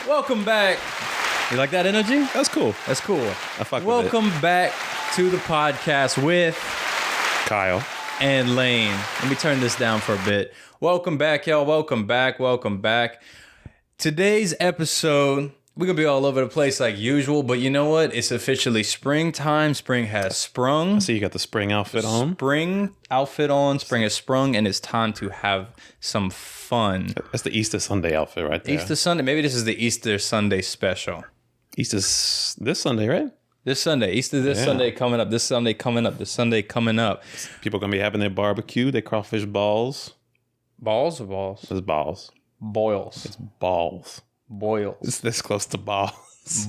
Welcome back. You like that energy? That's cool. That's cool. I fuck with Welcome back to the podcast with Kyle and Lane. Let me turn this down for a bit. Welcome back, y'all. Welcome back. Welcome back. Today's episode, we're going to be all over the place like usual, but you know what? It's officially springtime. Spring has sprung. I see you got the spring outfit on. Spring outfit on. Spring has sprung, and it's time to have some fun. That's the Easter Sunday outfit right there. Easter Sunday. Maybe this is the Easter Sunday special. Easter's this Sunday, right? This Sunday. Easter this Sunday coming up. This Sunday coming up. This Sunday coming up. People going to be having their barbecue, their crawfish balls. Balls or balls? It's balls. Boils. It's balls. Boils. It's this close to balls.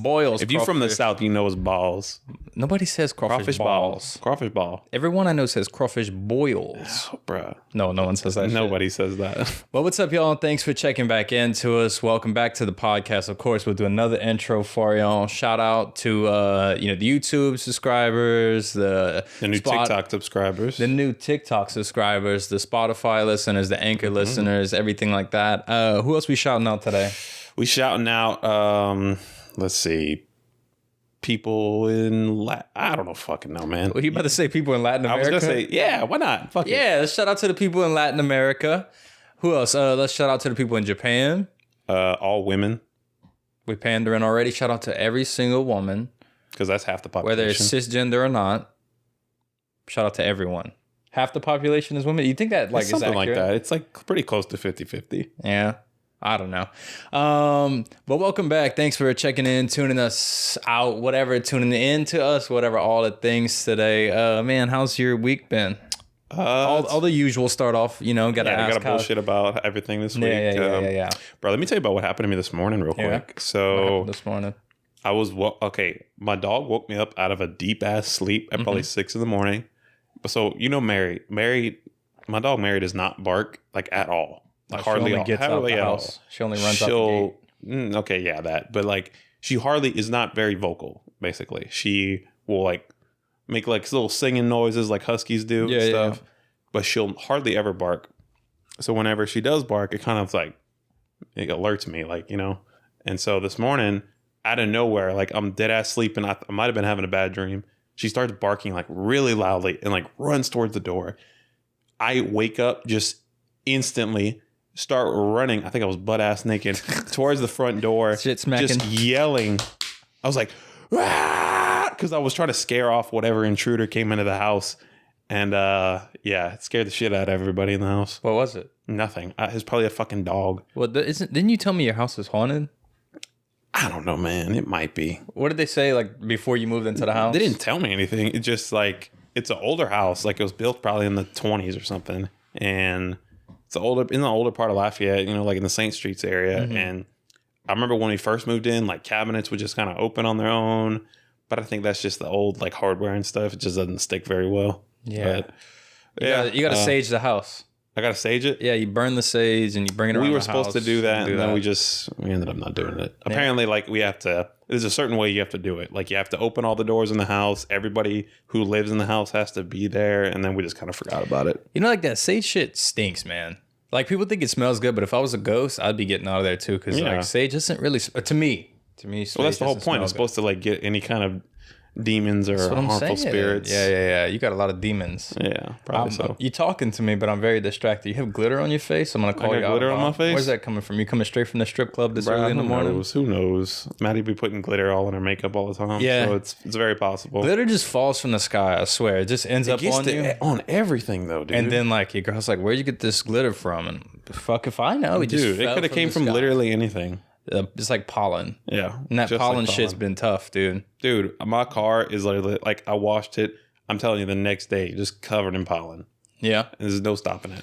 Boils. If you're from the South, you know it's balls. Nobody says crawfish balls. Crawfish ball. Everyone I know says crawfish boils. Oh, bruh. No one says that. Nobody says that. Well, what's up, y'all? Thanks for checking back into us. Welcome back to the podcast. Of course, we'll do another intro for y'all. Shout out to the YouTube subscribers, the new TikTok subscribers, the new TikTok subscribers, the Spotify listeners, the Anchor listeners, everything like that. Who else we shouting out today? We shouting out. Let's see. People in I don't know fucking know, man. Well, you about to say people in Latin America? I was going to say, yeah, why not? Fuck yeah, let's shout out to the people in Latin America. Who else? Let's shout out to the people in Japan. All women. We pandering already. Shout out to every single woman. Because that's half the population. Whether it's cisgender or not. Shout out to everyone. Half the population is women. You think that it's something like that? It's like pretty close to 50-50. Yeah. I don't know. But welcome back. Thanks for checking in, tuning us out, whatever, tuning in to us, whatever, all the things today. Man, how's your week been? All the usual start off, gotta ask. I gotta bullshit about everything this week. Yeah. Bro, let me tell you about what happened to me this morning real quick. So this morning, I was, my dog woke me up out of a deep ass sleep at probably 6 a.m. So, Mary, my dog Mary does not bark like at all. Hardly gets out the house. She only runs out the gate. Okay, yeah, that. But like, she hardly is not very vocal. Basically, she will like make like little singing noises like huskies do and stuff. Yeah. But she'll hardly ever bark. So whenever she does bark, it kind of like it alerts me, like And so this morning, out of nowhere, like I'm dead ass sleeping. I might have been having a bad dream. She starts barking like really loudly and like runs towards the door. I wake up just instantly. Start running. I think I was butt ass naked towards the front door. Shit smacking. Just yelling. I was like, because I was trying to scare off whatever intruder came into the house. And it scared the shit out of everybody in the house. What was it? Nothing. It was probably a fucking dog. Well, didn't you tell me your house is haunted? I don't know, man. It might be. What did they say like before you moved into the house? They didn't tell me anything. It's just like, it's an older house. Like it was built probably in the 20s or something. And it's in the older part of Lafayette, like in the St. Streets area. Mm-hmm. And I remember when we first moved in, like cabinets would just kind of open on their own. But I think that's just the old like hardware and stuff. It just doesn't stick very well. Yeah. But, you got to sage the house. I got to sage it? Yeah, you burn the sage and you bring it around the house. We were supposed to do that, and then we ended up not doing it. Yeah. Apparently, like there's a certain way you have to do it. Like you have to open all the doors in the house. Everybody who lives in the house has to be there. And then we just kind of forgot about it. Like that sage shit stinks, man. Like people think it smells good, but if I was a ghost, I'd be getting out of there too. Because like sage isn't really, to me. Well, that's the whole point. It's supposed to like get any kind of demons or harmful spirits. Yeah. You got a lot of demons. Yeah, probably so. You talking to me, but I'm very distracted. You have glitter on your face. I'm gonna call you out. Glitter on my face. Where's that coming from? You coming straight from the strip club this early in the morning? Who knows? Maddie be putting glitter all in her makeup all the time. Yeah, so it's very possible. Glitter just falls from the sky. I swear, it just ends up on you. On everything though, dude. And then like your girl's like, "Where'd you get this glitter from?" And fuck if I know. Dude, it could have came from literally anything. It's like pollen. Yeah. And that pollen shit's been tough, dude. Dude, my car is literally, like, I washed it, I'm telling you, the next day, just covered in pollen. Yeah. And there's no stopping it.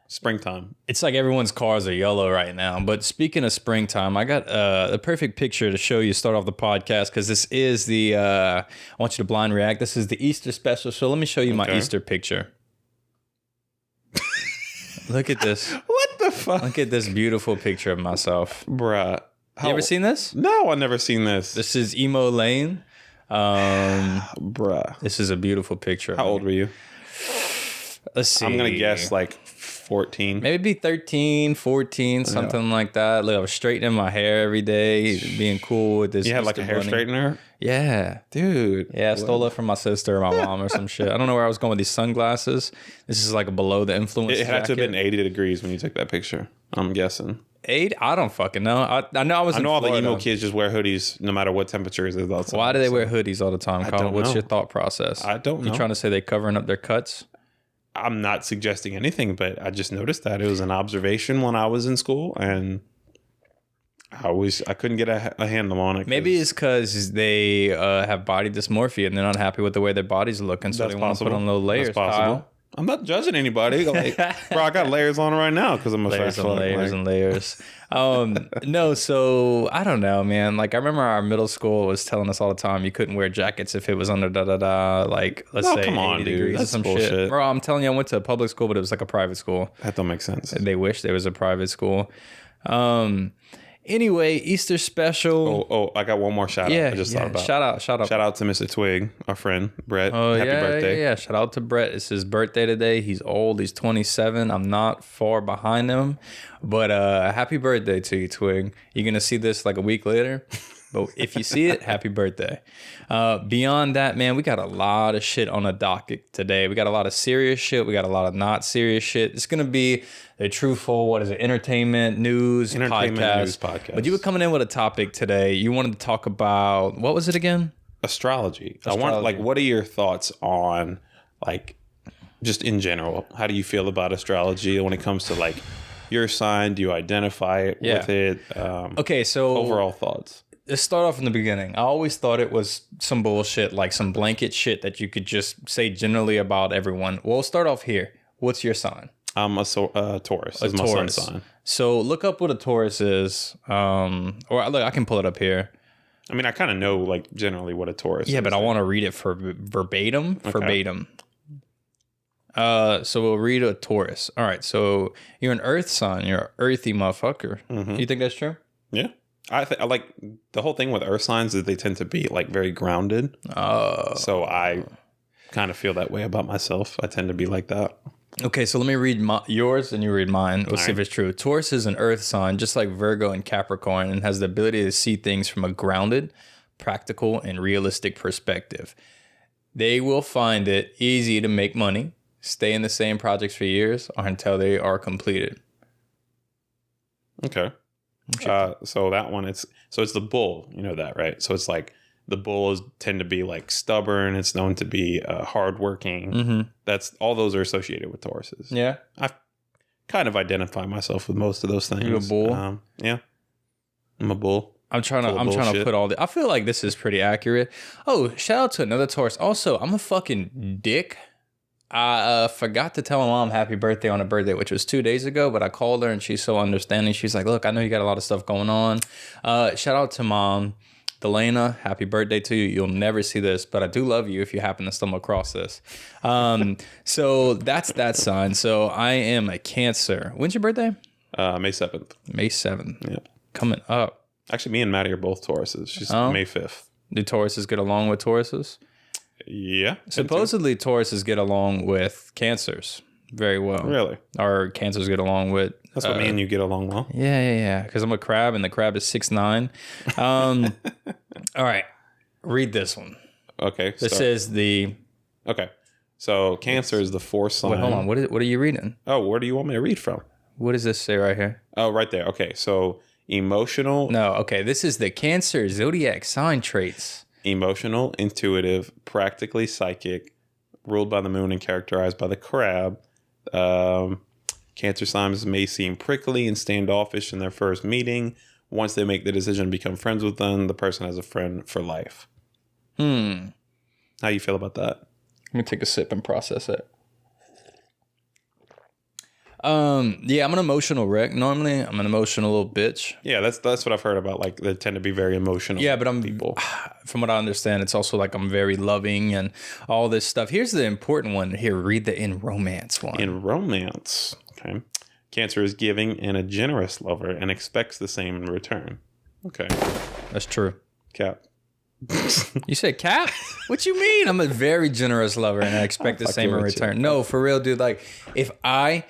Springtime. It's like everyone's cars are yellow right now. But speaking of springtime, I got a perfect picture to show you start off the podcast because this is I want you to blind react. This is the Easter special. So let me show you my Easter picture. Look at this. What the fuck? Look at this beautiful picture of myself. Bruh. You ever seen this? No, I've never seen this. This is Emo Lane. Bruh. This is a beautiful picture. How old were you? Let's see. I'm going to guess like 14. Maybe be 13, 14, something like that. Like I was straightening my hair every day, being cool with this. You had like a hair straightener? Yeah. Dude. Yeah, I stole it from my sister or my mom or some shit. I don't know where I was going with these sunglasses. This is like a below the influence It had to have jacket. been 80 degrees when you took that picture, I'm guessing. 8? I don't fucking know. I know I was in all Florida. the emo kids just wear hoodies no matter what temperature it is outside. Why do they wear hoodies all the time, Colin? don't What's know. your thought process? I don't know. You trying to say they covering up their cuts? I'm not suggesting anything, but I just noticed that it was an observation when I was in school, and I couldn't get a handle on it. Maybe it's because they have body dysmorphia and they're not happy with the way their body's looking, so they want to put on little layers. That's possible. Kyle. I'm not judging anybody. Like, bro, I got layers on right now because I'm a Layers fat and fuck. layers Like, and layers. No, so I don't know, man. Like I remember our middle school was telling us all the time you couldn't wear jackets if it was under like let's say come on, 80 dude. degrees or That's some bullshit. shit. Bro, I'm telling you, I went to a public school, but it was like a private school. that don't make sense. They wish there was a private school. Anyway, Easter special. Oh, I got one more shout out. I just thought about. Shout out. Shout out to Mr. Twig, our friend Brett. Oh, Happy birthday. Yeah. Shout out to Brett. It's his birthday today. He's old. He's 27. I'm not far behind him. But happy birthday to you, Twig. You're going to see this like a week later. But if you see it, happy birthday. Beyond that, man, we got a lot of shit on the docket today. We got a lot of serious shit. We got a lot of not serious shit. It's going to be a truthful, entertainment news podcast. But you were coming in with a topic today. You wanted to talk about, what was it again? Astrology. I want, like, what are your thoughts on, like, just in general? How do you feel about astrology when it comes to, like, your sign? Do you identify it with it? Okay, so overall thoughts. Let's start off in the beginning. I always thought it was some bullshit, like some blanket shit that you could just say generally about everyone. We'll start off here. What's your sign? I'm a Taurus. It's my sun's sign. So look up what a Taurus is. Or look, I can pull it up here. I mean, I kind of know, like, generally what a Taurus is. Yeah, but I want to read it for verbatim. So we'll read a Taurus. All right, so you're an earth sign. You're an earthy motherfucker. Mm-hmm. You think that's true? Yeah. I like the whole thing with earth signs is they tend to be, like, very grounded. So I kind of feel that way about myself. I tend to be like that. Okay, so let me read yours and you read mine. We'll see if it's true. Taurus is an earth sign, just like Virgo and Capricorn, and has the ability to see things from a grounded, practical, and realistic perspective. They will find it easy to make money, stay in the same projects for years, or until they are completed. Okay. So that one, it's the bull. You know that, right? So it's like the bulls tend to be like stubborn. It's known to be hardworking. Mm-hmm. That's all those are associated with Tauruses. Yeah. I kind of identify myself with most of those things. You a bull? Yeah. I'm a bull. I'm trying to put all the. I feel like this is pretty accurate. Oh, shout out to another Taurus. Also, I'm a fucking dick. I forgot to tell my mom happy birthday on her birthday, which was 2 days ago, but I called her and she's so understanding. She's like, look, I know you got a lot of stuff going on. Shout out to Mom. Delana, happy birthday to you. You'll never see this, but I do love you if you happen to stumble across this. So that's that sign. So I am a Cancer. When's your birthday? May 7th. May 7th. Yeah. Coming up. Actually, me and Maddie are both Tauruses. She's May 5th. Do Tauruses get along with Tauruses? Yeah. Supposedly Tauruses get along with Cancers very well. Really? Or Cancers get along with... That's what me and you get along well. Yeah. Because I'm a crab and the crab is 6'9". All right. Read this one. Okay. This is the... Okay. So Cancer is the fourth sign. Wait, hold on. What are you reading? Oh, where do you want me to read from? What does this say right here? Oh, right there. Okay. So emotional... No, okay. This is the Cancer zodiac sign traits. Emotional, intuitive, practically psychic, ruled by the moon and characterized by the crab. Cancer signs may seem prickly and standoffish in their first meeting. Once they make the decision to become friends with them, the person has a friend for life. How you feel about that? Let me take a sip and process it. Yeah, I'm an emotional wreck. Normally, I'm an emotional little bitch. Yeah, that's what I've heard about. Like, they tend to be very emotional. Yeah, but people. From what I understand, it's also like I'm very loving and all this stuff. Here's the important one. Here, read the in romance one. In romance, okay. Cancer is giving and a generous lover and expects the same in return. Okay. That's true. Cap. You said Cap? What you mean? I'm a very generous lover and I expect the same in return. No, for real, dude. Like, if I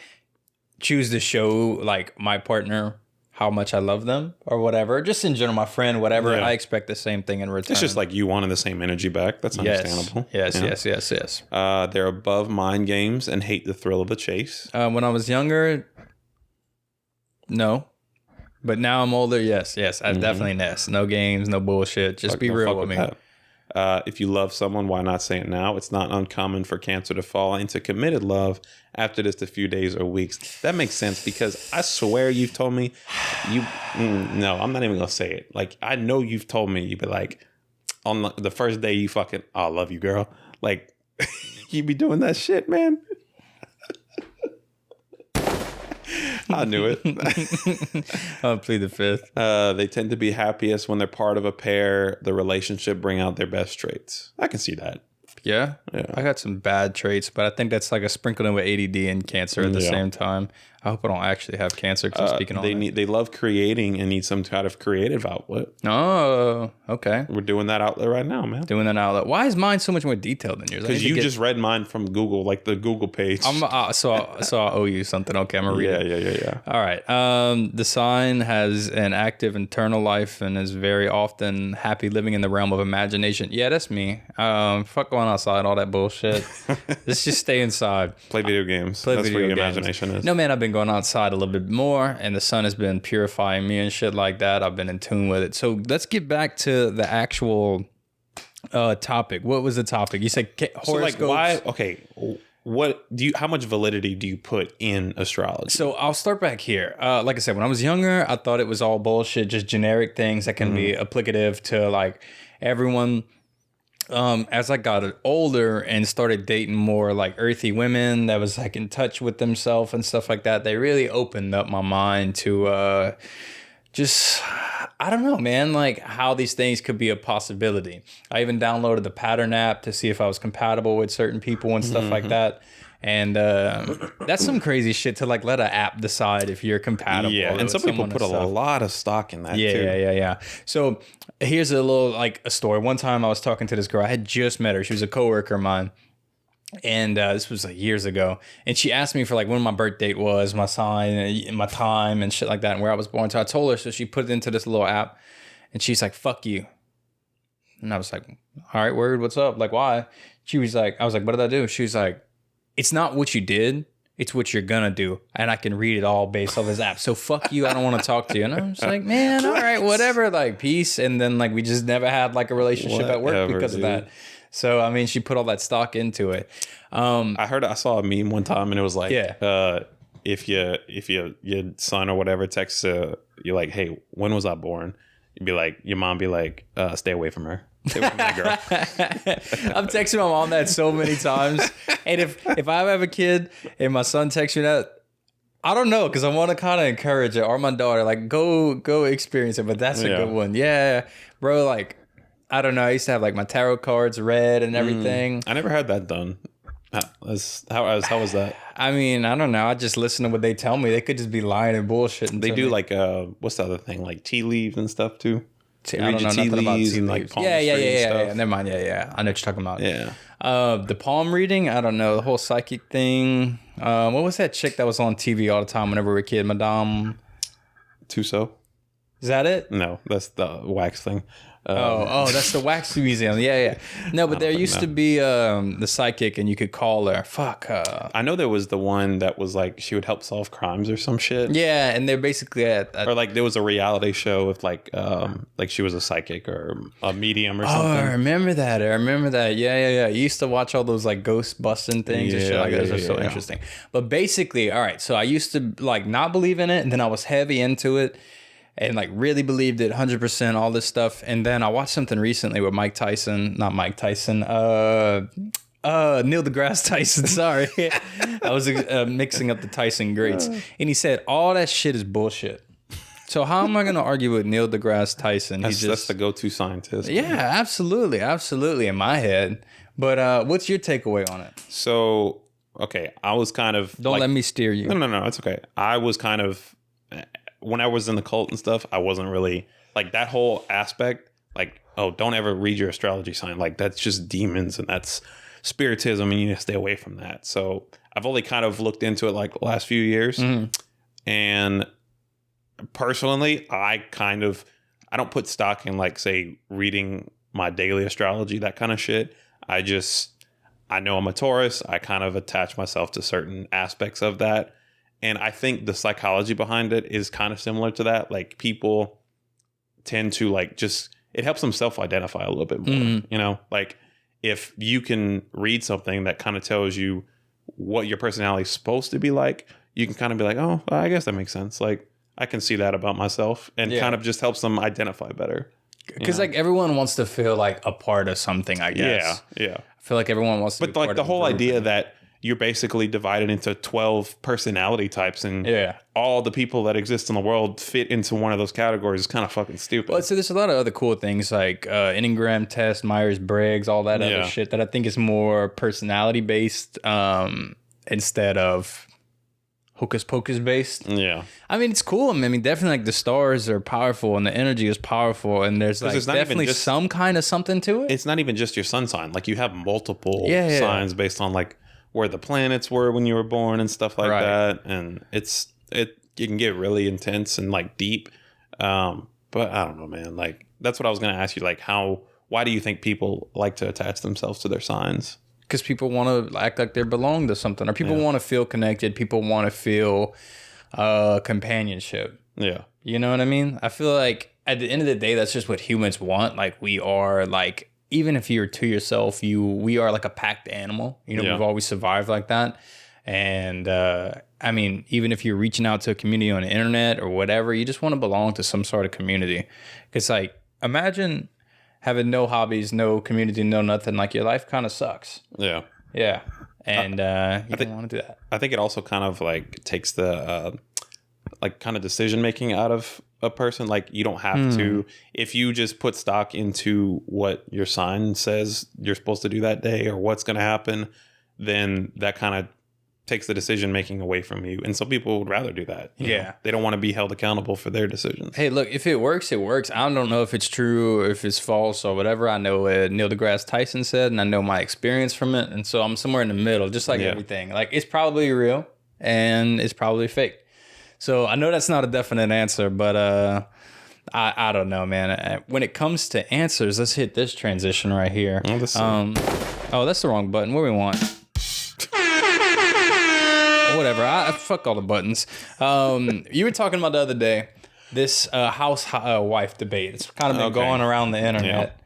choose to show like my partner how much I love them or whatever. Just in general, my friend, whatever. Yeah. I expect the same thing in return. It's just like you wanting the same energy back. That's understandable. Yes. They're above mind games and hate the thrill of the chase. When I was younger, no. But now I'm older, yes. I definitely yes. No games, no bullshit. Just be real with me. If you love someone, why not say it now? It's not uncommon for Cancer to fall into committed love after just a few days or weeks. That makes sense because I swear you've told me no, I'm not even gonna say it. Like I know you've told me you'd be like on the first day you fucking I love you, girl. Like you be doing that shit, man. I knew it. I'll plead the fifth. They tend to be happiest when they're part of a pair. The relationship bring out their best traits. I can see that. Yeah. I got some bad traits, but I think that's like a sprinkled in with ADD and cancer at the same time. I hope I don't actually have cancer because I'm speaking on it. They love creating and need some kind of creative outlet. Oh, okay. We're doing that outlet right now, man. Doing that outlet. Why is mine so much more detailed than yours? Because you just read mine from Google, like the Google page. So I owe you something. Okay, I'm gonna read it. Yeah. All right. The sign has an active internal life and is very often happy living in the realm of imagination. Yeah, that's me. Fuck going outside, all that bullshit. Let's just stay inside. Play video games. That's where your imagination is. No, man, I've been going outside a little bit more, and the sun has been purifying me and shit like that. I've been in tune with it. So let's get back to the actual topic. What was the topic? You said horoscopes. So like why? Okay. How much validity do you put in astrology? So I'll start back here. Like I said, when I was younger, I thought it was all bullshit, just generic things that can be applicative to like everyone. As I got older and started dating more like earthy women that was like in touch with themselves and stuff like that, they really opened up my mind to just, I don't know, man, like how these things could be a possibility. I even downloaded the pattern app to see if I was compatible with certain people and stuff like that. And that's some crazy shit to like let an app decide if you're compatible. Yeah, and some people put a lot of stock in that too. Yeah. So here's a little like a story. One time I was talking to this girl. I had just met her. She was a coworker of mine. And this was like years ago. And she asked me for like when my birth date was, my sign, and my time and shit like that, and where I was born. So I told her. So she put it into this little app. And she's like, fuck you. And I was like, all right, word, what's up? Like, why? She was like, I was like, what did I do? She was like, it's not what you did, it's what you're gonna do. And I can read it all based off his app. So fuck you, I don't want to talk to you. And I'm just like, man, all right, whatever, like peace. And then like we just never had like a relationship at work because of that. So I mean, she put all that stock into it. I saw a meme one time and it was like, if your son or whatever texts you're like, hey, when was I born? You'd be like, your mom be like, stay away from her. Stay away from that girl. I'm texting my mom that so many times. And if I have a kid and my son texts me that, I don't know, because I want to kind of encourage it, or my daughter, like, go experience it. But that's a good one. Yeah, bro, like, I don't know. I used to have like my tarot cards read and everything. I never had that done. How was that? I mean, I don't know. I just listen to what they tell me. They could just be lying and bullshitting. They do like what's the other thing? Like tea leaves and stuff too. I don't know nothing about tea leaves. Like yeah. Never mind. Yeah. I know what you're talking about. Yeah. The palm reading. I don't know the whole psychic thing. What was that chick that was on TV all the time whenever we were a kid? Madame Tussauds. Is that it? No, that's the wax thing. That's the wax museum. Yeah. No, but there used to be the psychic, and you could call her. Fuck. I know there was the one that was like she would help solve crimes or some shit. Yeah, and they're basically or like there was a reality show with like she was a psychic or a medium or something. Oh, I remember that. Yeah. I used to watch all those like ghost busting things and shit like that. Those are so interesting. But basically, all right. So I used to like not believe in it, and then I was heavy into it. And like really believed it 100%, all this stuff. And then I watched something recently with Neil deGrasse Tyson. Sorry. I was mixing up the Tyson greats. And he said, all that shit is bullshit. So how am I going to argue with Neil deGrasse Tyson? That's the go-to scientist. Yeah, absolutely in my head. But what's your takeaway on it? So, okay, I was kind of... Don't let me steer you. No, it's okay. I was kind of... When I was in the cult and stuff, I wasn't really like that whole aspect. Like, oh, don't ever read your astrology sign. Like, that's just demons and that's spiritism, and you need to stay away from that. So I've only kind of looked into it like the last few years. And personally, I don't put stock in like, say, reading my daily astrology, that kind of shit. I know I'm a Taurus. I kind of attach myself to certain aspects of that. And I think the psychology behind it is kind of similar to that. Like, people tend to like it helps them self-identify a little bit more, you know? Like, if you can read something that kind of tells you what your personality is supposed to be like, you can kind of be like, oh, well, I guess that makes sense. Like, I can see that about myself, and kind of just helps them identify better. Because like everyone wants to feel like a part of something, I guess. Yeah. I feel like everyone wants to be But like part the of whole group idea that you're basically divided into 12 personality types, and all the people that exist in the world fit into one of those categories is kind of fucking stupid. Well, so there's a lot of other cool things like Enneagram test, Myers-Briggs, all that other shit that I think is more personality based instead of hocus pocus based. Yeah. I mean, it's cool. I mean, definitely like the stars are powerful and the energy is powerful, and there's like definitely some kind of something to it. It's not even just your sun sign. Like, you have multiple signs based on like where the planets were when you were born and stuff like that. And it can get really intense and like deep. But I don't know, man. Like, that's what I was going to ask you. Like, why do you think people like to attach themselves to their signs? Because people want to act like they belong to something, or people want to feel connected. People want to feel companionship. Yeah. You know what I mean? I feel like at the end of the day, that's just what humans want. Like, we are like, even if you're to yourself, we are like a packed animal. You know, we've always survived like that. And I mean, even if you're reaching out to a community on the internet or whatever, you just want to belong to some sort of community. Because like, imagine having no hobbies, no community, no nothing. Like, your life kind of sucks. Yeah. Yeah. And you don't want to do that. I think it also kind of like takes the like kind of decision making out of a person. Like, you don't have to, if you just put stock into what your sign says you're supposed to do that day or what's going to happen, then that kind of takes the decision making away from you. And some people would rather do that. You know? They don't want to be held accountable for their decisions. Hey, look, if it works, it works. I don't know if it's true or if it's false or whatever. I know Neil deGrasse Tyson said, and I know my experience from it. And so I'm somewhere in the middle, just like everything. Like, it's probably real and it's probably fake. So I know that's not a definite answer, but I don't know, man. When it comes to answers, let's hit this transition right here. That's the wrong button. What do we want? Whatever. I fuck all the buttons. You were talking about the other day this house wife debate. It's kind of been going around the internet.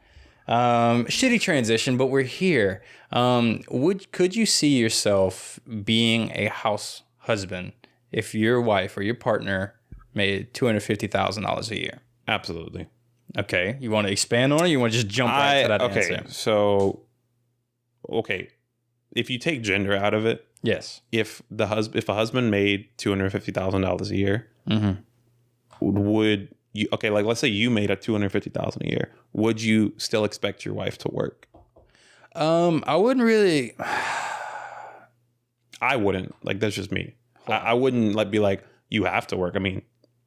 Shitty transition, but we're here. Could you see yourself being a house husband if your wife or your partner made $250,000 a year? Absolutely. Okay. You want to expand on it? Or you want to just jump right to that answer? So, if you take gender out of it, yes. If a husband made $250,000 a year, would you? Okay, like, let's say you made $250,000 a year. Would you still expect your wife to work? I wouldn't really. I wouldn't. Like, that's just me. I wouldn't be like, you have to work. I mean,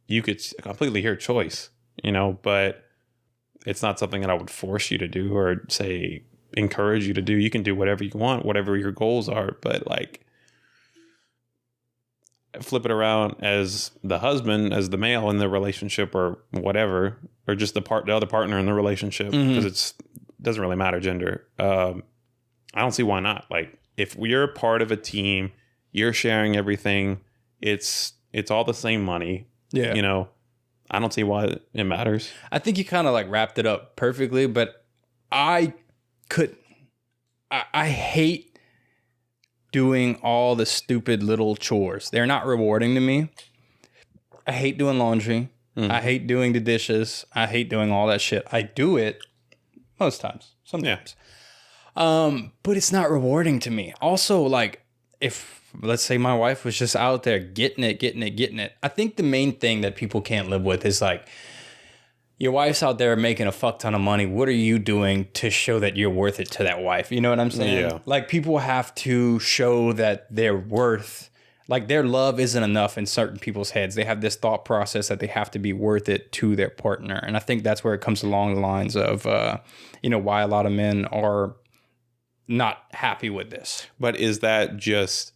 you could completely your choice, you know, but it's not something that I would force you to do or say encourage you to do. You can do whatever you want, whatever your goals are, but like, flip it around as the husband, as the male in the relationship or whatever, or just the other partner in the relationship, because it doesn't really matter gender. I don't see why not. Like, if you're a part of a team, you're sharing everything, it's all the same money. Yeah. You know, I don't see why it matters. I think you kind of like wrapped it up perfectly, but I hate doing all the stupid little chores. They're not rewarding to me. I hate doing laundry. I hate doing the dishes. I hate doing all that shit. I do it most times, sometimes. But it's not rewarding to me. Also, like, if let's say my wife was just out there getting it. I think the main thing that people can't live with is like, your wife's out there making a fuck ton of money. What are you doing to show that you're worth it to that wife? You know what I'm saying? Yeah. Like, people have to show that they're worth, like, their love isn't enough in certain people's heads. They have this thought process that they have to be worth it to their partner. And I think that's where it comes along the lines of, why a lot of men are not happy with this. But is that just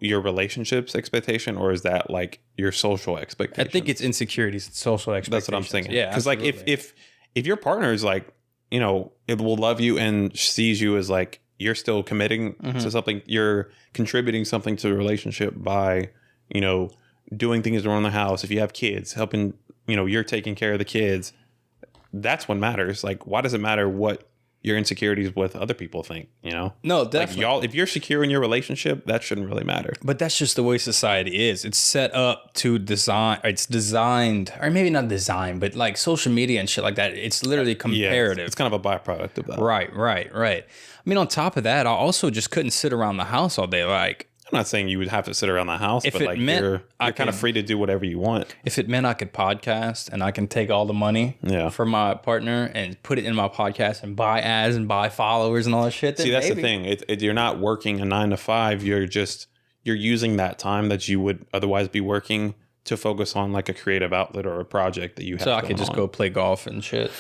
your relationship's expectation, or is that like your social expectation? I think it's insecurities and social expectations. That's what I'm thinking. Yeah, because like if your partner is like, you know, it will love you and sees you as like you're still committing to something, you're contributing something to the relationship by, you know, doing things around the house. If you have kids, helping, you know, you're taking care of the kids. That's what matters. Like, why does it matter what your insecurities with other people think, you know? No, definitely. Like if you're secure in your relationship, that shouldn't really matter. But that's just the way society is. It's set up to design. It's designed, or maybe not designed, but like social media and shit like that. It's literally comparative. Yeah, it's kind of a byproduct of that. Right. I mean, on top of that, I also just couldn't sit around the house all day. Like, I'm not saying you would have to sit around the house, but like you're kind of free to do whatever you want. If it meant I could podcast and I can take all the money for my partner and put it in my podcast and buy ads and buy followers and all that shit. See, that's the thing. You're not working a 9 to 5. You're using that time that you would otherwise be working to focus on like a creative outlet or a project that you have. So I could just go play golf and shit.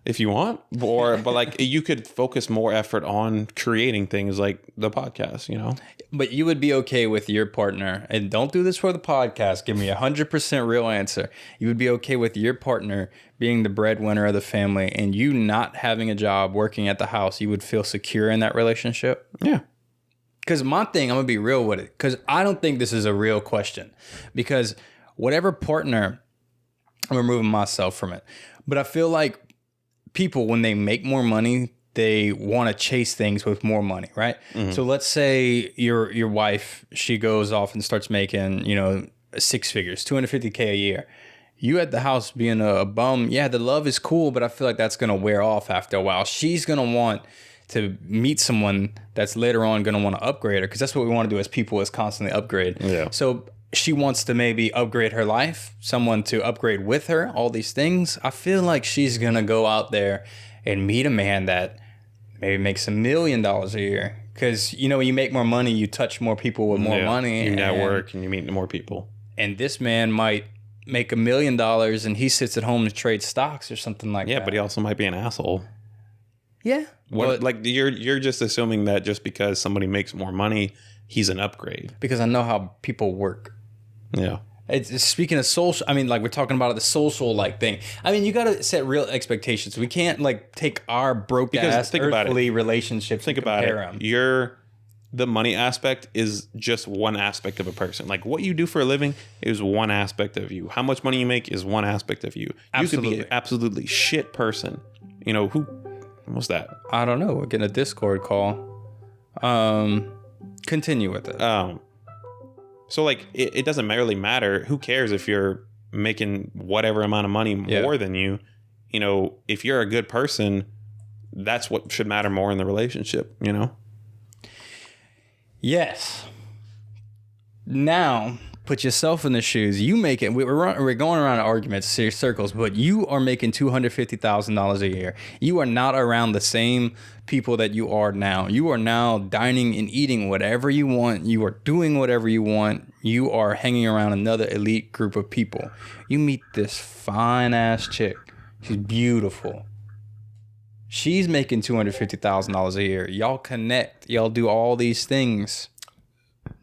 If you want, but like you could focus more effort on creating things like the podcast, you know. But you would be okay with your partner, and don't do this for the podcast. Give me 100% real answer. You would be okay with your partner being the breadwinner of the family, and you not having a job, working at the house. You would feel secure in that relationship. Yeah. Because my thing, I'm gonna be real with it. Because I don't think this is a real question. Because whatever partner, I'm removing myself from it. But I feel like people, when they make more money, they want to chase things with more money, right? So let's say your wife, she goes off and starts making, you know, 6 figures, $250K a year. You at the house being a bum, yeah, the love is cool, but I feel like that's going to wear off after a while. She's going to want to meet someone that's later on going to want to upgrade her, because that's what we want to do as people, is constantly upgrade. Yeah. So she wants to maybe upgrade her life, someone to upgrade with her, all these things. I feel like she's going to go out there and meet a man that maybe makes $1 million a year. Because, you know, when you make more money, you touch more people with more money. You network and you meet more people. And this man might make $1 million and he sits at home to trade stocks or something like that. Yeah, but he also might be an asshole. Yeah. Like you're just assuming that just because somebody makes more money, he's an upgrade. Because I know how people work. Yeah. It's speaking of social, I mean, like we're talking about the social like thing. I mean, you got to set real expectations. We can't like take our broke ass earthly relationships. Think about it. The money aspect is just one aspect of a person. Like what you do for a living is one aspect of you. How much money you make is one aspect of you. Absolutely. You could be an absolutely shit person. You know, what's that? I don't know. We're getting a Discord call. Continue with it. So like it doesn't really matter. Who cares if you're making whatever amount of money more than you? You know, if you're a good person, that's what should matter more in the relationship, you know? Yes. Now, put yourself in the shoes. You make it. We're going around in arguments, circles, but you are making $250,000 a year. You are not around the same people that you are now. You are now dining and eating whatever you want. You are doing whatever you want. You are hanging around another elite group of people. You meet this fine ass chick. She's beautiful. She's making $250,000 a year. Y'all connect. Y'all do all these things.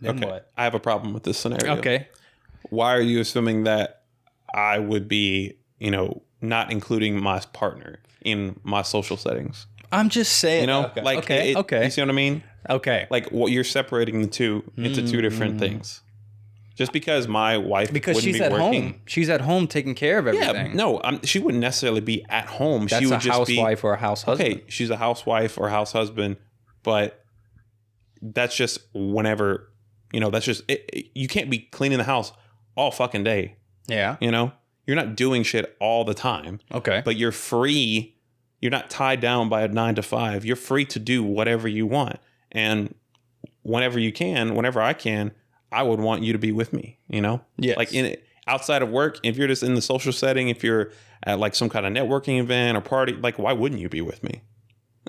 Then okay. what? I have a problem with this scenario. Okay. Why are you assuming that I would be, you know, not including my partner in my social settings? I'm just saying. You know, okay. You see what I mean? Okay. Like what you're separating the two into two different things. Just because my wife she's at home. She's at home taking care of everything. Yeah, no, she wouldn't necessarily be at home. That's she would a housewife or a house husband. Okay, she's a housewife or house husband, but that's just whenever, you know, that's just, you can't be cleaning the house all fucking day. Yeah. You know, you're not doing shit all the time. Okay. But you're free. You're not tied down by a 9 to 5. You're free to do whatever you want. And whenever I can, I would want you to be with me, you know? Yes. Like outside of work, if you're just in the social setting, if you're at like some kind of networking event or party, like why wouldn't you be with me?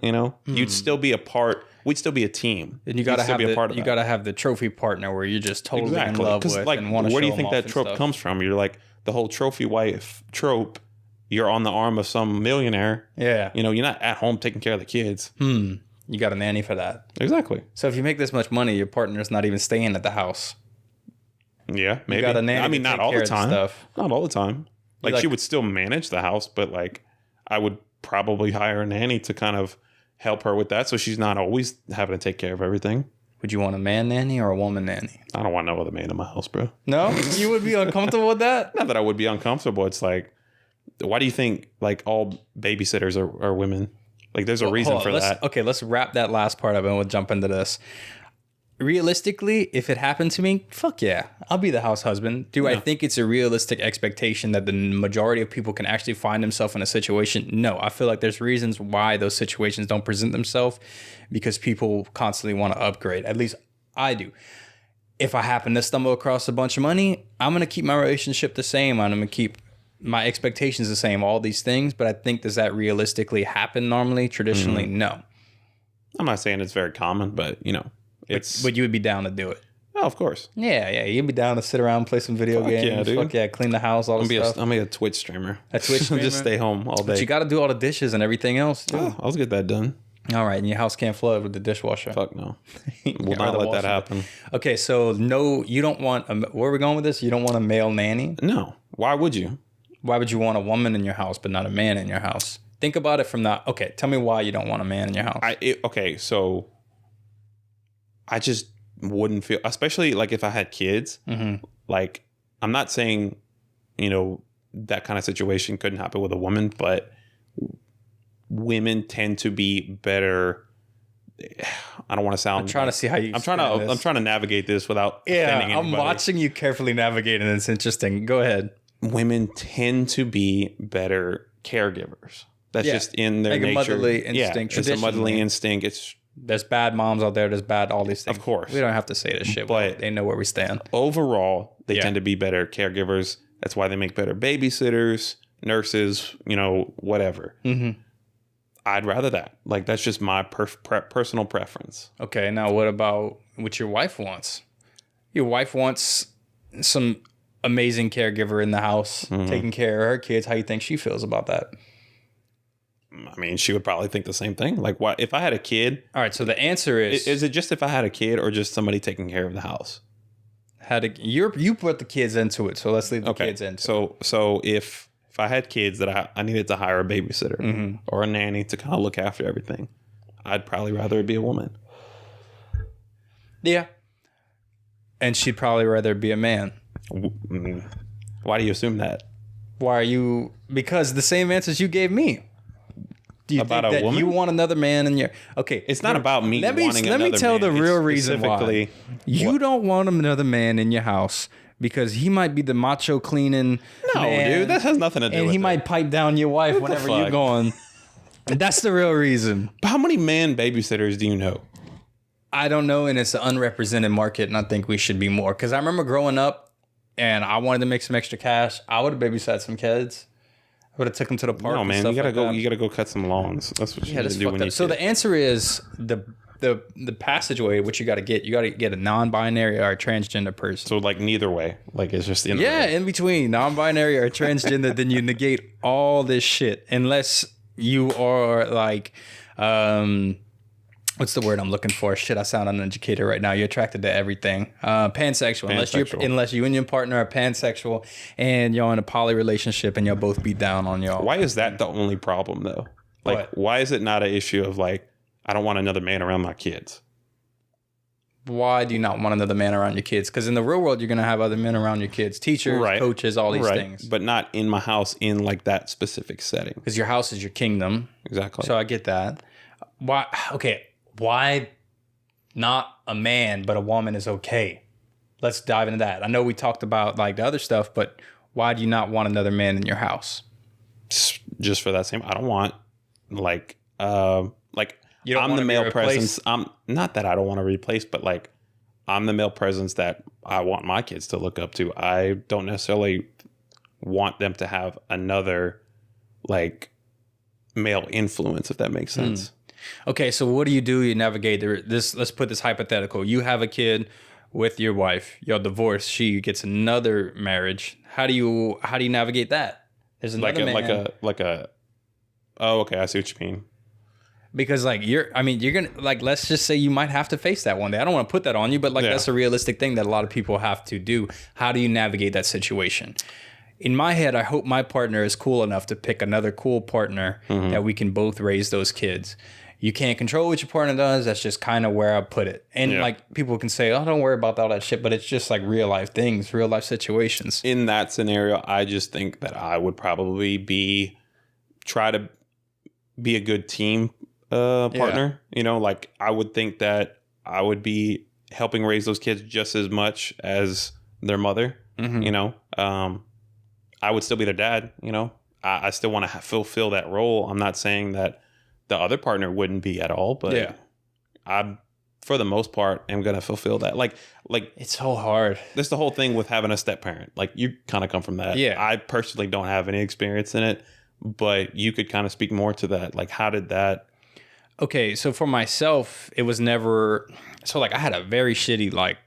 You know? You'd still be a part. We'd still be a team. And you gotta have the trophy partner where you're just totally in love with, like, and want to. Where do you think that trope comes from? You're like the whole trophy wife trope. You're on the arm of some millionaire. Yeah. You know, you're not at home taking care of the kids. You got a nanny for that. Exactly. So if you make this much money, your partner's not even staying at the house. Yeah, maybe. You got a nanny. I mean, not all the time. Not all the time. Like, she would still manage the house, but like I would probably hire a nanny to kind of help her with that, so she's not always having to take care of everything. Would you want a man nanny or a woman nanny? I don't want no other man in my house, bro. No? You would be uncomfortable with that? Not that I would be uncomfortable. It's like, why do you think like all babysitters are women? Like, there's a reason for that. Okay, let's wrap that last part up and we'll jump into this. Realistically, if it happened to me, fuck yeah, I'll be the house husband. Do I think it's a realistic expectation that the majority of people can actually find themselves in a situation? No, I feel like there's reasons why those situations don't present themselves because people constantly want to upgrade. At least I do. If I happen to stumble across a bunch of money, I'm going to keep my relationship the same. I'm going to keep my expectations the same, all these things. But I think, does that realistically happen normally? Traditionally, no. I'm not saying it's very common, but you know. But you would be down to do it. Oh, of course. Yeah. You'd be down to sit around and play some video games. Yeah, dude. Fuck yeah, clean the house, all the stuff. I'm be a Twitch streamer. A Twitch streamer? Just stay home all day. But you got to do all the dishes and everything else, too. Oh, I'll get that done. All right, and your house can't flood with the dishwasher. Fuck no. We'll not let that happen. Okay, so no, you don't want... where are we going with this? You don't want a male nanny? No. Why would you? Why would you want a woman in your house but not a man in your house? Think about it from that... Okay, tell me why you don't want a man in your house. Okay, so I just wouldn't feel... Especially like if I had kids. Mm-hmm. Like, I'm not saying, you know, that kind of situation couldn't happen with a woman, but... Women tend to be better. I don't want to sound. I'm trying to see how you. I'm trying to navigate this without. Yeah, I'm watching you carefully navigate, and it's interesting. Go ahead. Women tend to be better caregivers. That's just in their nature. Motherly instinct. Yeah, it's a motherly instinct. There's bad moms out there. There's bad all these things. Of course, we don't have to say this shit, but they know where we stand. Overall, they tend to be better caregivers. That's why they make better babysitters, nurses. You know, whatever. Mm-hmm. I'd rather that. Like, that's just my personal preference. Okay, now what about what your wife wants? Your wife wants some amazing caregiver in the house, taking care of her kids. How you think she feels about that? I mean, she would probably think the same thing. Like, what if I had a kid? All right, so the answer is... Is it just if I had a kid or just somebody taking care of the house? You put the kids into it, so let's leave the kids into it. So if I had kids that I needed to hire a babysitter or a nanny to kind of look after everything, I'd probably rather it be a woman. Yeah. And she'd probably rather be a man. Why do you assume that? Why are you... Because the same answers you gave me. Do you about think that woman? you want another man in your... Okay. It's not about me wanting another man. Let me tell the real reason why. You don't want another man in your house because he might be the macho cleaning man, dude, that has nothing to do with it. And he might pipe down your wife whenever you're going. That's the real reason. But how many man babysitters do you know? I don't know, and it's an unrepresented market, and I think we should be more. Because I remember growing up, and I wanted to make some extra cash. I would have babysat some kids. I would have took them to the park. No, man, you gotta like go. That. You gotta go cut some lawns. That's what you gotta do when you. So the answer is the passageway. What you got to get? You got to get a non-binary or a transgender person. So like neither way, like it's just in between non-binary or transgender. Then you negate all this shit unless you are like, what's the word I'm looking for? Shit, I sound uneducated right now. You're attracted to everything. Pansexual. Unless you and your partner are pansexual and you're in a poly relationship and you'll both be down on y'all. Why is that the only problem though? Like, why is it not an issue of like, I don't want another man around my kids? Why do you not want another man around your kids? Because in the real world, you're going to have other men around your kids, teachers, coaches, all these things. But not in my house in like that specific setting. Because your house is your kingdom. Exactly. So I get that. Why? Okay. Why not a man, but a woman is okay? Let's dive into that. I know we talked about like the other stuff, but why do you not want another man in your house? Just for that same, I don't want you don't I'm want the to male presence. I'm not that I don't want to replace, but like I'm the male presence that I want my kids to look up to. I don't necessarily want them to have another like male influence, if that makes sense. Okay, so what do? You navigate this. Let's put this hypothetical. You have a kid with your wife. You're divorced. She gets another marriage. How do you navigate that? There's another man. Oh, okay. I see what you mean. Because like you're gonna, like, let's just say you might have to face that one day. I don't want to put that on you, but like that's a realistic thing that a lot of people have to do. How do you navigate that situation? In my head, I hope my partner is cool enough to pick another cool partner that we can both raise those kids. You can't control what your partner does. That's just kind of where I put it. And like people can say, oh, don't worry about all that shit. But it's just like real life things, real life situations. In that scenario, I just think that I would probably try to be a good team partner. You know, like I would think that I would be helping raise those kids just as much as their mother. You know, I would still be their dad. You know, I still want to fulfill that role. I'm not saying that the other partner wouldn't be at all, but I, for the most part, am going to fulfill that. Like it's so hard. That's the whole thing with having a step parent. Like you kind of come from that. Yeah. I personally don't have any experience in it, but you could kind of speak more to that. Like how did that? Okay. So for myself, it was never, so like I had a very shitty like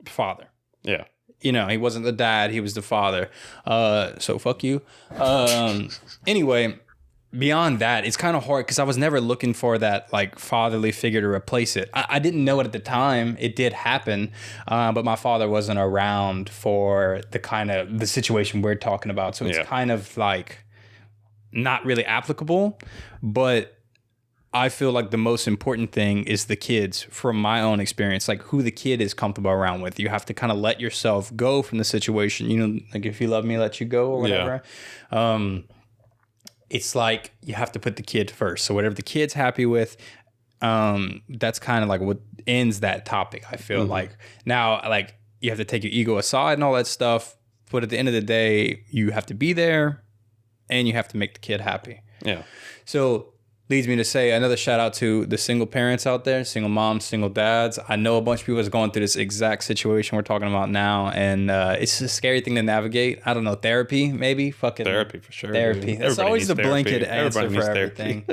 father. Yeah. You know, he wasn't the dad, he was the father. So fuck you. Anyway, beyond that, it's kind of hard because I was never looking for that like fatherly figure to replace it. I didn't know it at the time. It did happen, but my father wasn't around for the situation we're talking about. So it's kind of like not really applicable, but I feel like the most important thing is the kids from my own experience, like who the kid is comfortable around with. You have to kind of let yourself go from the situation. You know, like if you love me, let you go or whatever. Yeah. It's like you have to put the kid first. So whatever the kid's happy with, that's kind of like what ends that topic. I feel like now, like you have to take your ego aside and all that stuff. But at the end of the day, you have to be there and you have to make the kid happy. Yeah. So leads me to say another shout out to the single parents out there, single moms, single dads. I know a bunch of people is going through this exact situation we're talking about now, and it's a scary thing to navigate. I don't know, therapy maybe? Fucking therapy for sure. Therapy. That's always the blanket answer for everything.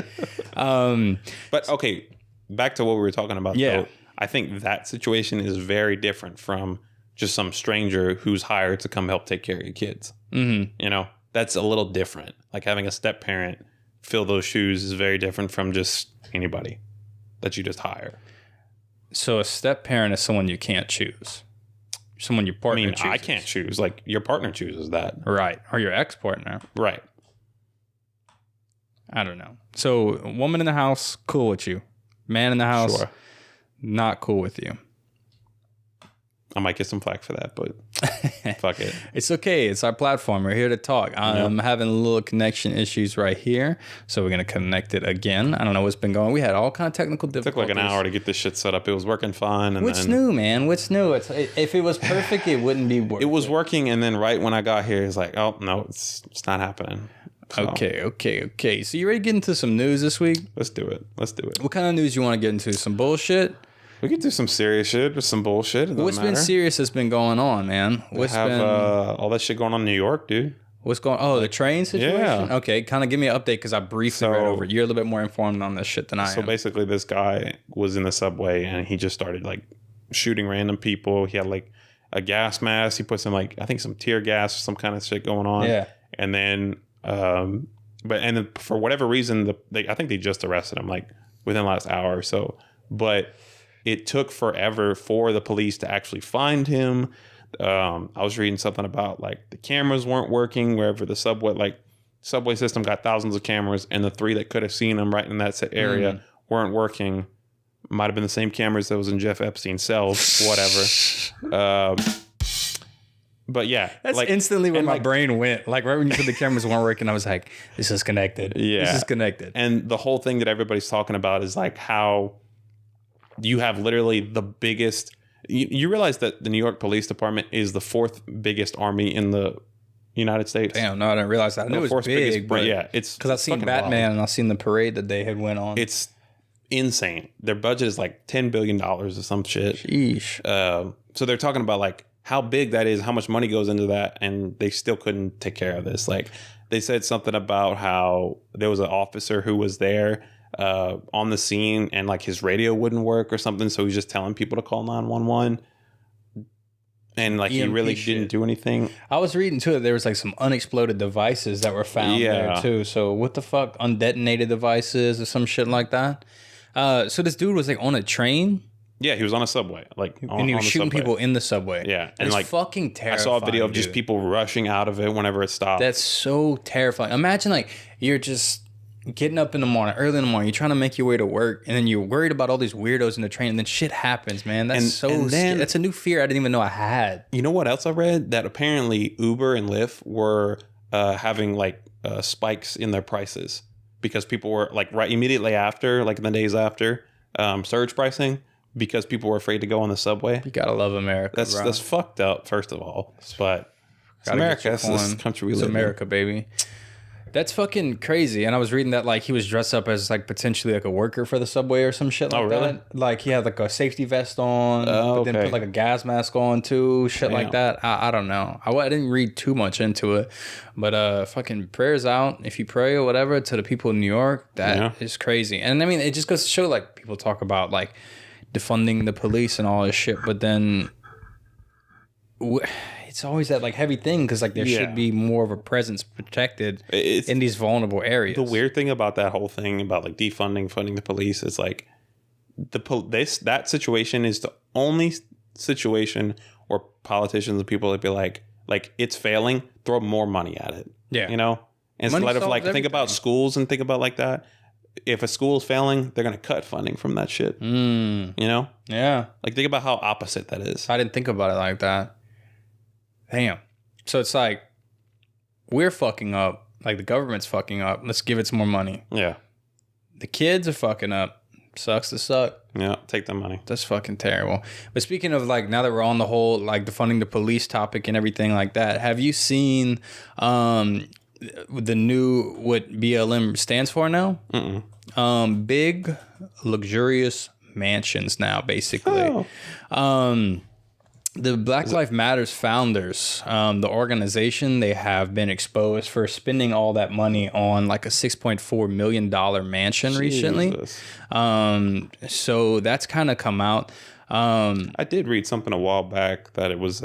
But okay, back to what we were talking about. Yeah, though, I think that situation is very different from just some stranger who's hired to come help take care of your kids. You know, that's a little different. Like having a step parent fill those shoes is very different from just anybody that you just hire. So a step parent is someone you can't choose. Someone your partner chooses. I can't choose. Like your partner chooses that. Right. Or your ex-partner. Right. I don't know. So woman in the house, cool with you. Man in the house, not cool with you. I might get some flack for that, but fuck it. It's okay. It's our platform. We're here to talk. I'm having a little connection issues right here, so we're going to connect it again. I don't know what's been going on. We had all kind of technical difficulties. It took like an hour to get this shit set up. It was working fine. And What's new, man? What's new? If it was perfect, it wouldn't be working. It was working, and then right when I got here, it's like, oh, no, it's not happening. So. Okay. So you ready to get into some news this week? Let's do it. What kind of news you want to get into? Some bullshit? We could do some serious shit or some bullshit. What's been serious that's been going on, man? What's been all that shit going on in New York, dude? What's going on? Oh, the train situation? Yeah. Okay, kind of give me an update because I briefly read over it. You're a little bit more informed on this shit than I am. So basically this guy was in the subway and he just started like shooting random people. He had like a gas mask. He put some like, I think some tear gas or some kind of shit going on. Yeah. And then, then for whatever reason, I think they just arrested him like within the last hour or so. But it took forever for the police to actually find him. I was reading something about like the cameras weren't working wherever the subway system got thousands of cameras, and the 3 that could have seen him right in that area weren't working. Might have been the same cameras that was in Jeff Epstein's cells, whatever. But yeah, that's like, instantly where my brain went. Like right when you said the cameras weren't working, I was like, "This is connected." Yeah, this is connected. And the whole thing that everybody's talking about is like how you have literally the biggest. You realize that the New York Police Department is the 4th biggest army in the United States. Damn, no, I didn't realize that. I knew it was big, but yeah, it's because I've seen Batman wild. And I've seen the parade that they had went on. It's insane. Their budget is like $10 billion or some shit. Sheesh. So they're talking about like how big that is, how much money goes into that, and they still couldn't take care of this. Like they said something about how there was an officer who was there on the scene and like his radio wouldn't work or something, so he's just telling people to call 911. And like he really didn't do anything. I was reading too that there was like some unexploded devices that were found there too. So what the fuck, undetonated devices or some shit like that. So this dude was like on a train. Yeah, he was on a subway, and he was shooting people in the subway. Yeah, and like fucking terrifying. I saw a video of just people rushing out of it whenever it stopped. That's so terrifying. Imagine like you're just getting up in the morning, early in the morning, you're trying to make your way to work, and then you're worried about all these weirdos in the train, and then shit happens, man. That's that's a new fear I didn't even know I had. You know what else I read? That apparently Uber and Lyft were having like spikes in their prices because people were like right immediately after, like in the days after, surge pricing because people were afraid to go on the subway. You gotta love America. That's fucked up, first of all, but it's America. That's this country we live in. It's America, baby. That's fucking crazy. And I was reading that like he was dressed up as like potentially like a worker for the subway or some shit like that. Like he had like a safety vest on, but then put like a gas mask on too, shit like that. I don't know. I didn't read too much into it, but fucking prayers out if you pray or whatever to the people in New York. That is crazy. And I mean, it just goes to show like people talk about like defunding the police and all this shit, but then it's always that like heavy thing because like there should be more of a presence protected in these vulnerable areas. The weird thing about that whole thing about like funding the police is like that situation is the only situation where politicians and people would be like it's failing, throw more money at it. Yeah, you know, instead of like think about schools and think about like that. If a school is failing, they're gonna cut funding from that shit. You know? Yeah. Like think about how opposite that is. I didn't think about it like that. Damn. So it's like we're fucking up. Like the government's fucking up. Let's give it some more money. Yeah. The kids are fucking up. Sucks to suck. Yeah. Take the money. That's fucking terrible. But speaking of like now that we're on the whole like defunding the police topic and everything like that, have you seen the new what BLM stands for now? Big luxurious mansions now, basically. The Black Lives Matters founders, the organization, they have been exposed for spending all that money on like a $6.4 million mansion recently. So that's kind of come out. I did read something a while back that it was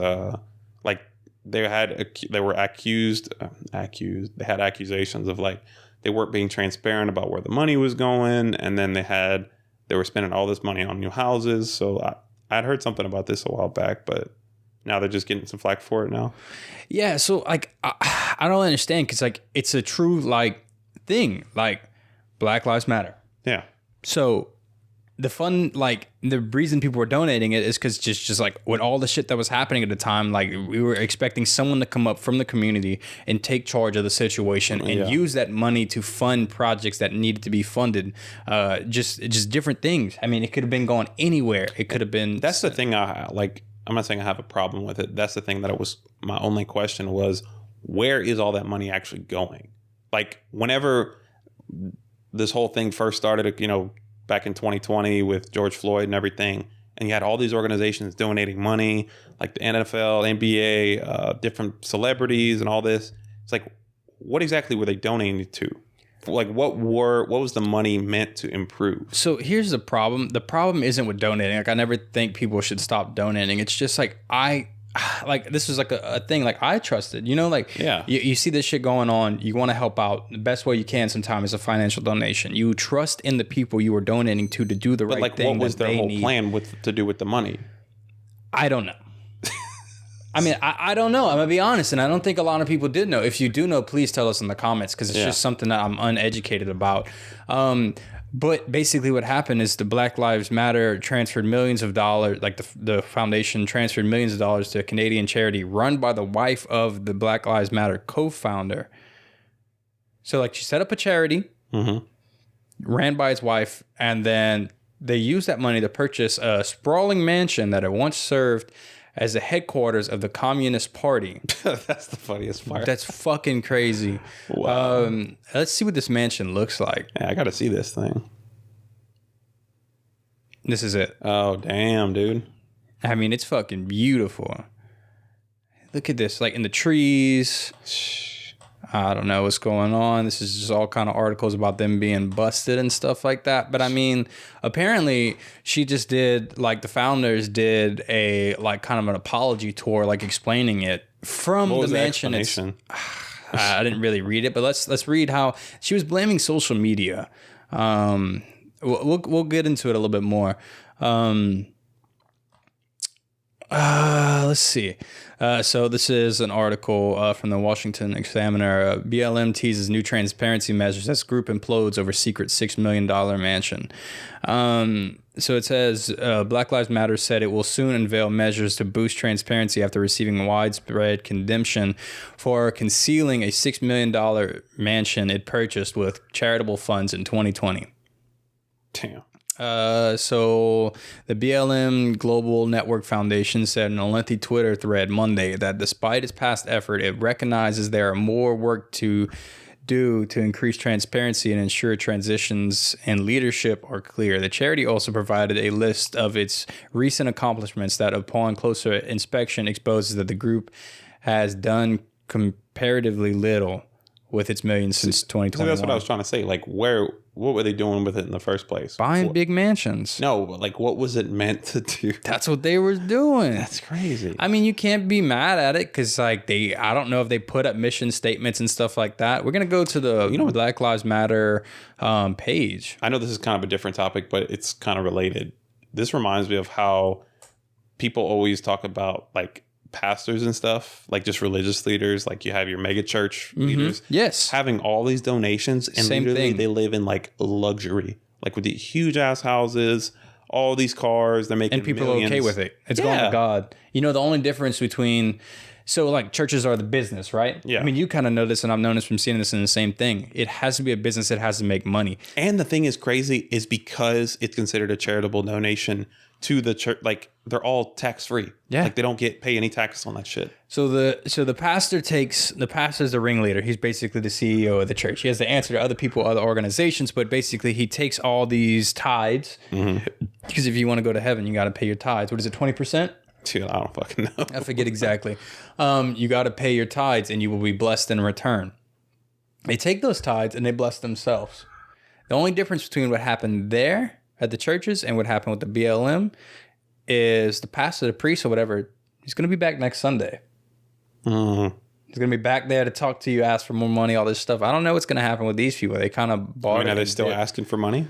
like they had accusations of like they weren't being transparent about where the money was going, and then they were spending all this money on new houses. So I'd heard something about this a while back, but now they're just getting some flack for it now. Yeah, so like I don't understand because like it's a true like thing, like Black Lives Matter. Yeah. So the reason people were donating it is because just like with all the shit that was happening at the time, like we were expecting someone to come up from the community and take charge of the situation and use that money to fund projects that needed to be funded. Just different things. I mean, it could have been going anywhere. It could have been. That's the thing. I'm not saying I have a problem with it. That's the thing that it was. My only question was, where is all that money actually going? Like whenever this whole thing first started, you know, back in 2020 with George Floyd and everything, and you had all these organizations donating money, like the NFL, NBA, different celebrities and all this. It's like, what exactly were they donating to? Like, what was the money meant to improve? So here's the problem. The problem isn't with donating. Like, I never think people should stop donating. It's just like, this was like a thing like I trusted, you know, like you see this shit going on, you want to help out. The best way you can sometimes is a financial donation. You trust in the people you were donating to do the right thing. What was their whole plan to do with the money? I don't know. I mean, I don't know. I'm going to be honest, and I don't think a lot of people did know. If you do know, please tell us in the comments because it's just something that I'm uneducated about. But basically what happened is the Black Lives Matter transferred millions of dollars, like the foundation transferred millions of dollars to a Canadian charity run by the wife of the Black Lives Matter co-founder. So like she set up a charity, ran by his wife, and then they used that money to purchase a sprawling mansion that had once served as the headquarters of the Communist Party. That's the funniest part. That's fucking crazy. Wow. Let's see what this mansion looks like. Yeah, I got to see this thing. This is it. Oh, damn, dude. I mean, it's fucking beautiful. Look at this, like in the trees. I don't know what's going on. This is just all kind of articles about them being busted and stuff like that. But I mean, apparently she just did, like, the founders did a, like, kind of an apology tour, like, explaining it from the mansion. I didn't really read it, but let's read how she was blaming social media. We'll get into it a little bit more. Let's see. So this is an article from the Washington Examiner. BLM teases new transparency measures as group implodes over secret $6 million mansion. So it says Black Lives Matter said it will soon unveil measures to boost transparency after receiving widespread condemnation for concealing a $6 million mansion it purchased with charitable funds in 2020. Damn. So the BLM Global Network Foundation said in a lengthy Twitter thread Monday that despite its past effort, it recognizes there are more work to do to increase transparency and ensure transitions and leadership are clear. The charity also provided a list of its recent accomplishments that, upon closer inspection, exposes that the group has done comparatively little with its millions since 2021. So that's what I was trying to say. Like, what were they doing with it in the first place? Buying big mansions. No, like, what was it meant to do? That's what they were doing. That's crazy. I mean, you can't be mad at it because, like, I don't know if they put up mission statements and stuff like that. We're going to go to the Black Lives Matter page. I know this is kind of a different topic, but it's kind of related. This reminds me of how people always talk about, like, pastors and stuff, like just religious leaders, like you have your mega church leaders, yes, having all these donations, and same literally thing. They live in like luxury, like with these huge ass houses, all these cars, they're making, and people millions. are okay with it. It's going to God. You know, the only difference between, so like churches are the business, right? Yeah. I mean, you kind of know this, and I've known this from seeing this in the same thing. It has to be a business. It has to make money. And the thing is crazy is because it's considered a charitable donation to the church, like they're all tax free. Yeah. Like they don't pay any taxes on that shit. So the pastor's the ringleader. He's basically the CEO of the church. He has to answer to other people, other organizations, but basically he takes all these tithes because if you want to go to heaven, you got to pay your tithes. What is it, 20%? Dude, I don't fucking know. I forget exactly. You got to pay your tithes and you will be blessed in return. They take those tithes and they bless themselves. The only difference between what happened there at the churches and what happened with the BLM is the pastor, the priest or whatever, he's going to be back next Sunday. He's going to be back there to talk to you, ask for more money, all this stuff. I don't know what's going to happen with these people. They kind of bought I mean, are they still asking for money?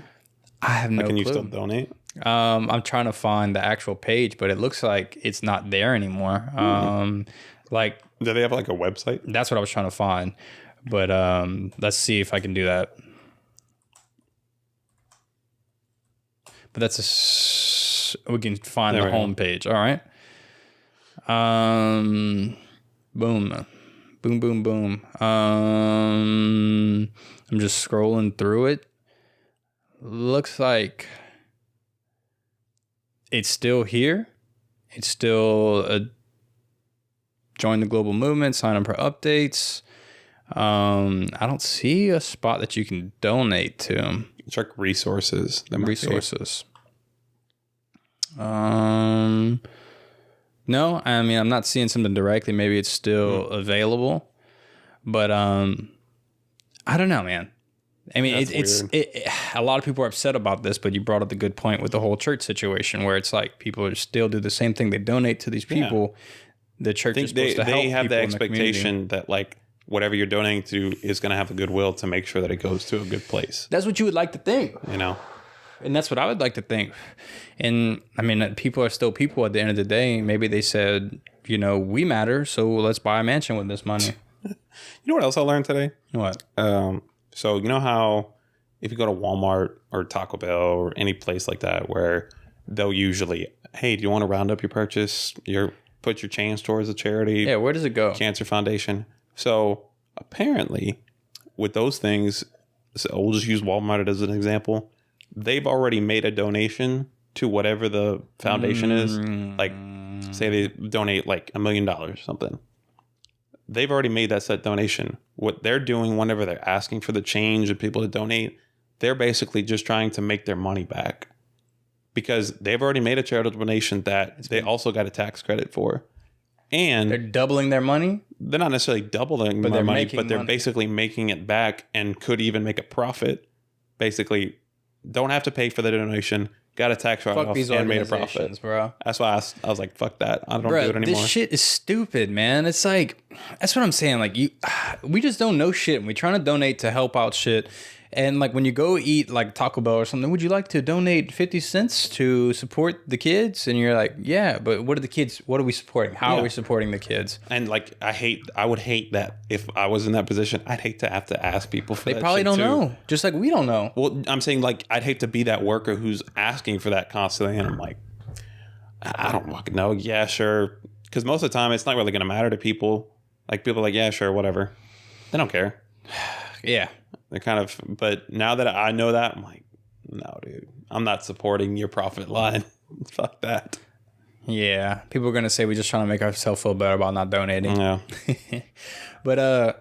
I have no clue. Can you still donate? I'm trying to find the actual page, but it looks like it's not there anymore. Like, do they have like a website? That's what I was trying to find. But let's see if I can do that. But we can find the home page. All right. Boom. Boom, boom, boom. I'm just scrolling through it. Looks like it's still here. It's still join the global movement, sign up for updates. I don't see a spot that you can donate to. Check resources. Resources. No, I mean, I'm not seeing something directly. Maybe it's still available, but I don't know, man. I mean, it's a lot of people are upset about this, but you brought up the good point with the whole church situation where it's like people are still do the same thing. They donate to these people. The church is supposed to help people. They have the expectation that like whatever you're donating to is going to have the goodwill to make sure that it goes to a good place. That's what you would like to think, you know, and that's what I would like to think. And I mean, people are still people at the end of the day. Maybe they said, you know, we matter, so let's buy a mansion with this money. You know what else I learned today? What? So you know how if you go to Walmart or Taco Bell or any place like that where they'll usually, hey, do you want to round up your purchase? Put your change towards a charity. Yeah, where does it go? Cancer Foundation. So apparently with those things, so we'll just use Walmart as an example. They've already made a donation to whatever the foundation is. Like say they donate like $1 million or something. They've already made that set donation. What they're doing whenever they're asking for the change of people to donate, they're basically just trying to make their money back because they've already made a charitable donation that they also got a tax credit for. And they're doubling their money. They're not necessarily doubling my money, but they're basically making it back and could even make a profit. Basically, don't have to pay for the donation. Got a tax write-off and made a profit. Bro. That's why I was like, fuck that. I don't do it anymore. This shit is stupid, man. It's like, that's what I'm saying. Like, we just don't know shit. And we're trying to donate to help out shit. And like when you go eat like Taco Bell or something, would you like to donate 50 cents to support the kids? And you're like, yeah, but what are we supporting? How are we supporting the kids? And like, I would hate that if I was in that position. I'd hate to have to ask people for that. They probably don't know. Just like we don't know. Well, I'm saying like, I'd hate to be that worker who's asking for that constantly. And I'm like, I don't fucking know. Yeah, sure. Because most of the time it's not really going to matter to people. Like people are like, yeah, sure, whatever. They don't care. Yeah. They're kind of, but now that I know that, I'm like, no, dude, I'm not supporting your profit line. Fuck that. Yeah. People are going to say we're just trying to make ourselves feel better about not donating. Yeah. But,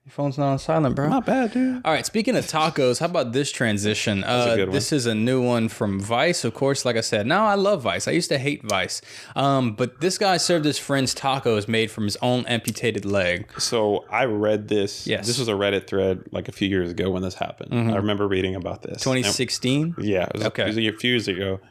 your phone's not on silent, bro. Not bad, dude. All right. Speaking of tacos, how about this transition? This is a new one from Vice, of course. Like I said, now I love Vice. I used to hate Vice. But this guy served his friends tacos made from his own amputated leg. So I read this. Yes. This was a Reddit thread like a few years ago when this happened. Mm-hmm. I remember reading about this. 2016? Yeah. It was a few years ago.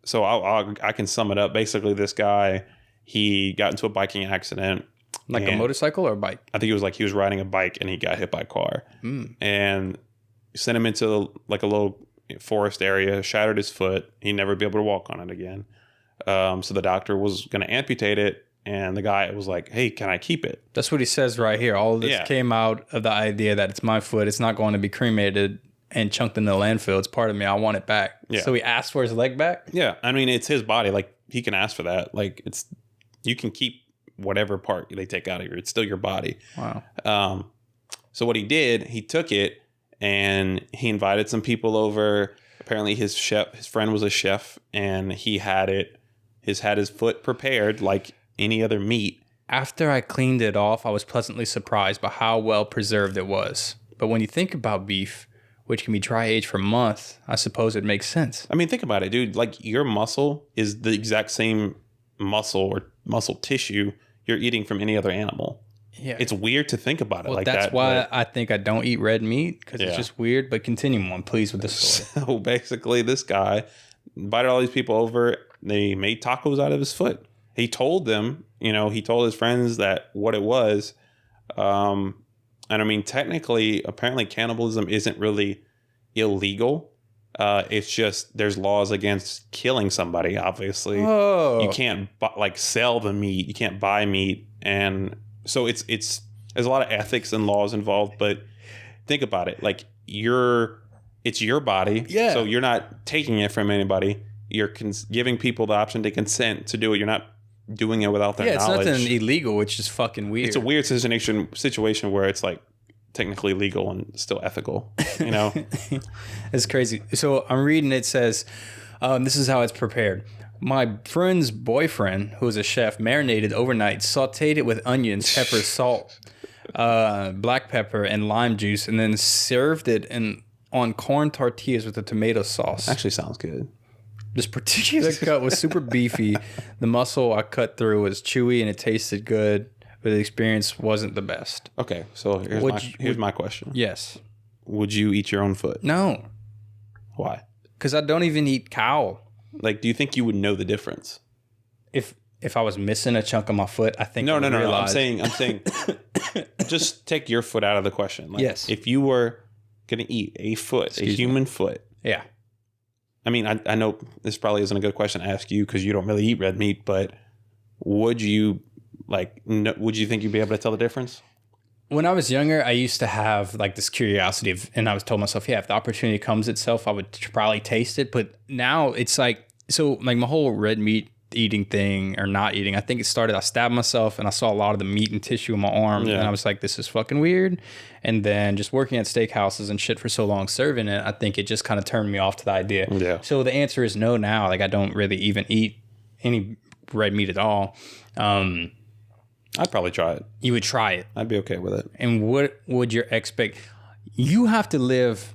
So I can sum it up. Basically, this guy, he got into a biking accident. Like a motorcycle or a bike? I think it was like he was riding a bike and he got hit by a car. And sent him into like a little forest area, shattered his foot. He'd never be able to walk on it again. So the doctor was going to amputate it. And the guy was like, hey, can I keep it? That's what he says right here. All of this came out of the idea that it's my foot. It's not going to be cremated and chunked in the landfill. It's part of me. I want it back. Yeah. So he asked for his leg back? Yeah. I mean, it's his body. Like, he can ask for that. Like, you can keep whatever part they take out of you. It's still your body. Wow. So what he did, he took it and he invited some people over. Apparently his friend was a chef, and he had his foot prepared like any other meat. After I cleaned it off, I was pleasantly surprised by how well preserved it was. But when you think about beef, which can be dry aged for months, I suppose it makes sense. I mean, think about it, dude. Like, your muscle is the exact same muscle or muscle tissue you're eating from any other animal. Yeah, it's weird to think about it like that. That's why I think I don't eat red meat, because it's just weird. But continue on, please, with the story. So basically, this guy invited all these people over. They made tacos out of his foot. He told them, he told his friends that what it was. And I mean, technically, apparently, cannibalism isn't really illegal. It's just there's laws against killing somebody. Obviously, you can't sell the meat. You can't buy meat, and so it's there's a lot of ethics and laws involved. But think about it, like it's your body. Yeah. So you're not taking it from anybody. You're giving people the option to consent to do it. You're not doing it without their knowledge. It's nothing illegal. It's just fucking weird. It's a weird situation where it's like technically legal and still ethical, It's crazy. So I'm reading, it says, this is how it's prepared. My friend's boyfriend, who is a chef, marinated overnight, sauteed it with onions, pepper, salt, black pepper, and lime juice, and then served it on corn tortillas with a tomato sauce. Actually sounds good. This particular cut was super beefy. The muscle I cut through was chewy and it tasted good, but the experience wasn't the best. Okay, so here's my question. Yes. Would you eat your own foot? No. Why? Because I don't even eat cow. Like, do you think you would know the difference? If I was missing a chunk of my foot, I think No. I'm saying, just take your foot out of the question. Like, yes. If you were gonna eat a foot, a human foot. Yeah. I mean, I know this probably isn't a good question to ask you because you don't really eat red meat, but would you think you'd be able to tell the difference? When I was younger, I used to have like this curiosity and I was told myself, if the opportunity comes itself, I would probably taste it. But now it's like my whole red meat eating thing or not eating, I think it started, I stabbed myself and I saw a lot of the meat and tissue in my arm and I was like, this is fucking weird. And then just working at steakhouses and shit for so long, serving it, I think it just kind of turned me off to the idea. Yeah. So the answer is no now. Like, I don't really even eat any red meat at all. I'd probably try it. You would try it. I'd be okay with it. And what would your you have to live,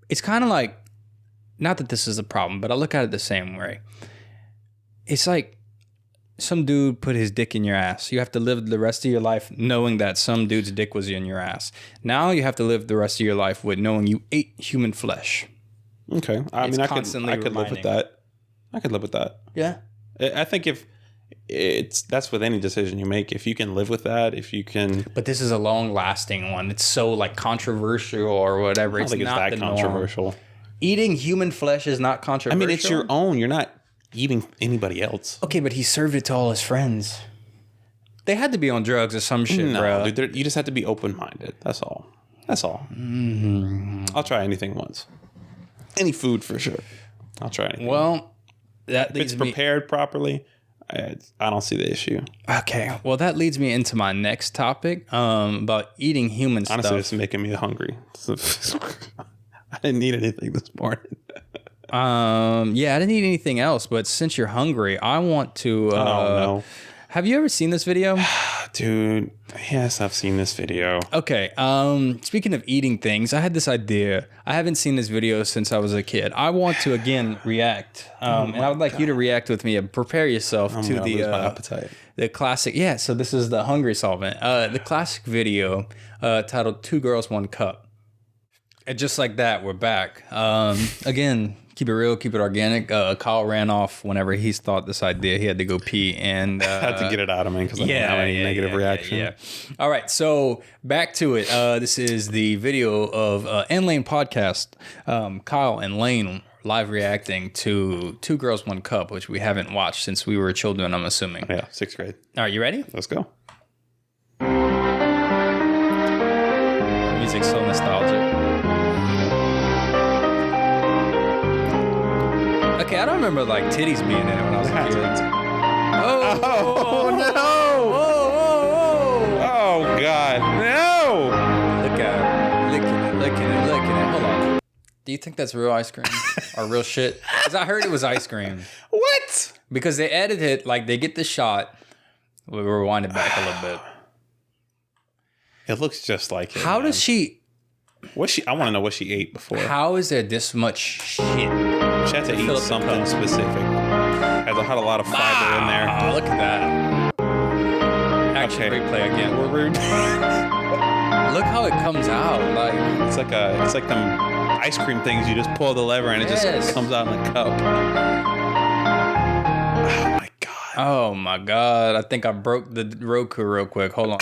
it's kind of like, not that this is a problem, but I look at it the same way. it's like some dude put his dick in your ass. You have to live the rest of your life knowing that some dude's dick was in your ass. Now you have to live the rest of your life with knowing you ate human flesh. Okay. I mean, I could live with that. I could live with that. Yeah. I think if that's with any decision you make, if you can live with that, if you can. But this is a long lasting one. It's so like controversial or whatever. I don't think it's that controversial. Norm. Eating human flesh is not controversial. I mean, it's your own. You're not eating anybody else. Okay, but he served it to all his friends. They had to be on drugs or some shit, bro. Dude, you just have to be open-minded. That's all. Mm-hmm. I'll try anything once. Any food for sure. I'll try anything. Well, if it's prepared properly, I don't see the issue. Okay, well, that leads me into my next topic about eating human stuff. Honestly, it's making me hungry. I didn't eat anything this morning. Yeah, I didn't eat anything else, but since you're hungry, I want to. Oh no! Have you ever seen this video? Dude, yes, I've seen this video. Okay. Speaking of eating things, I had this idea. I haven't seen this video since I was a kid. I want to again react, and I would like you to react with me and prepare yourself to the my appetite. The classic. Yeah. So this is the hungry solvent. The classic video titled "Two Girls, One Cup." And just like that, we're back. Again. Keep it real, keep it organic. Kyle ran off whenever he thought this idea. He had to go pee and I had to get it out of me because I didn't have any negative reaction. Yeah. All right, so back to it. This is the video of N Lane podcast. Kyle and Lane live reacting to Two Girls, One Cup, which we haven't watched since we were children, I'm assuming. Yeah, 6th grade. All right, you ready? Let's go. Music's so nostalgic. Okay, I don't remember like titties being in it when I was a kid. Oh no! Oh God! No! Look at it, licking it. Hold on. Do you think that's real ice cream or real shit? Because I heard it was ice cream. What? Because they edit it like they get the shot. We'll rewind it back a little bit. It looks just like it. How does she? I want to know what she ate before. How is there this much shit? She had to eat something specific. Had a lot of fiber in there. Oh, look at that. Action replay again. We're rude. Look how it comes out. Like it's like them ice cream things. You just pull the lever and it just comes out in the cup. Oh my God. I think I broke the Roku real quick. Hold on.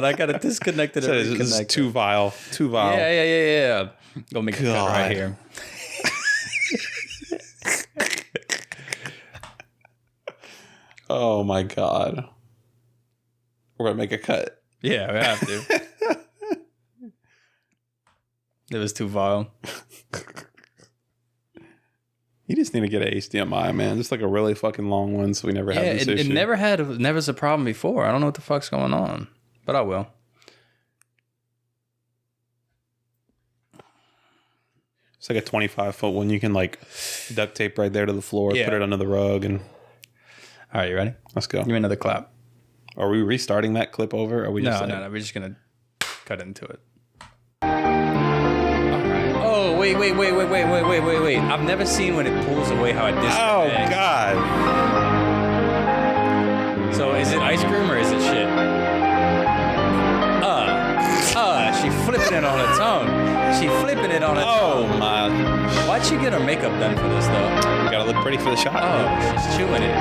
I got to disconnect it. It's too vile. Yeah. Go make a cut right here. Oh my God. We're going to make a cut. Yeah, we have to. It was too vile. You just need to get an HDMI, man. Just like a really fucking long one, so we never have this issue. It never was a problem before. I don't know what the fuck's going on, but I will. It's like a 25-foot one. You can like duct tape right there to the floor, put it under the rug, and. All right, you ready? Let's go. Give me another clap. Are we restarting that clip over? Or are we just No. We're just gonna cut into it. Oh, wait. I've never seen when it pulls away how it disconnects. Oh, God. So is it ice cream or is it shit? She flipping it on her tongue. Oh, my. Why'd she get her makeup done for this, though? Gotta look pretty for the shot. Oh, man. she's chewing it.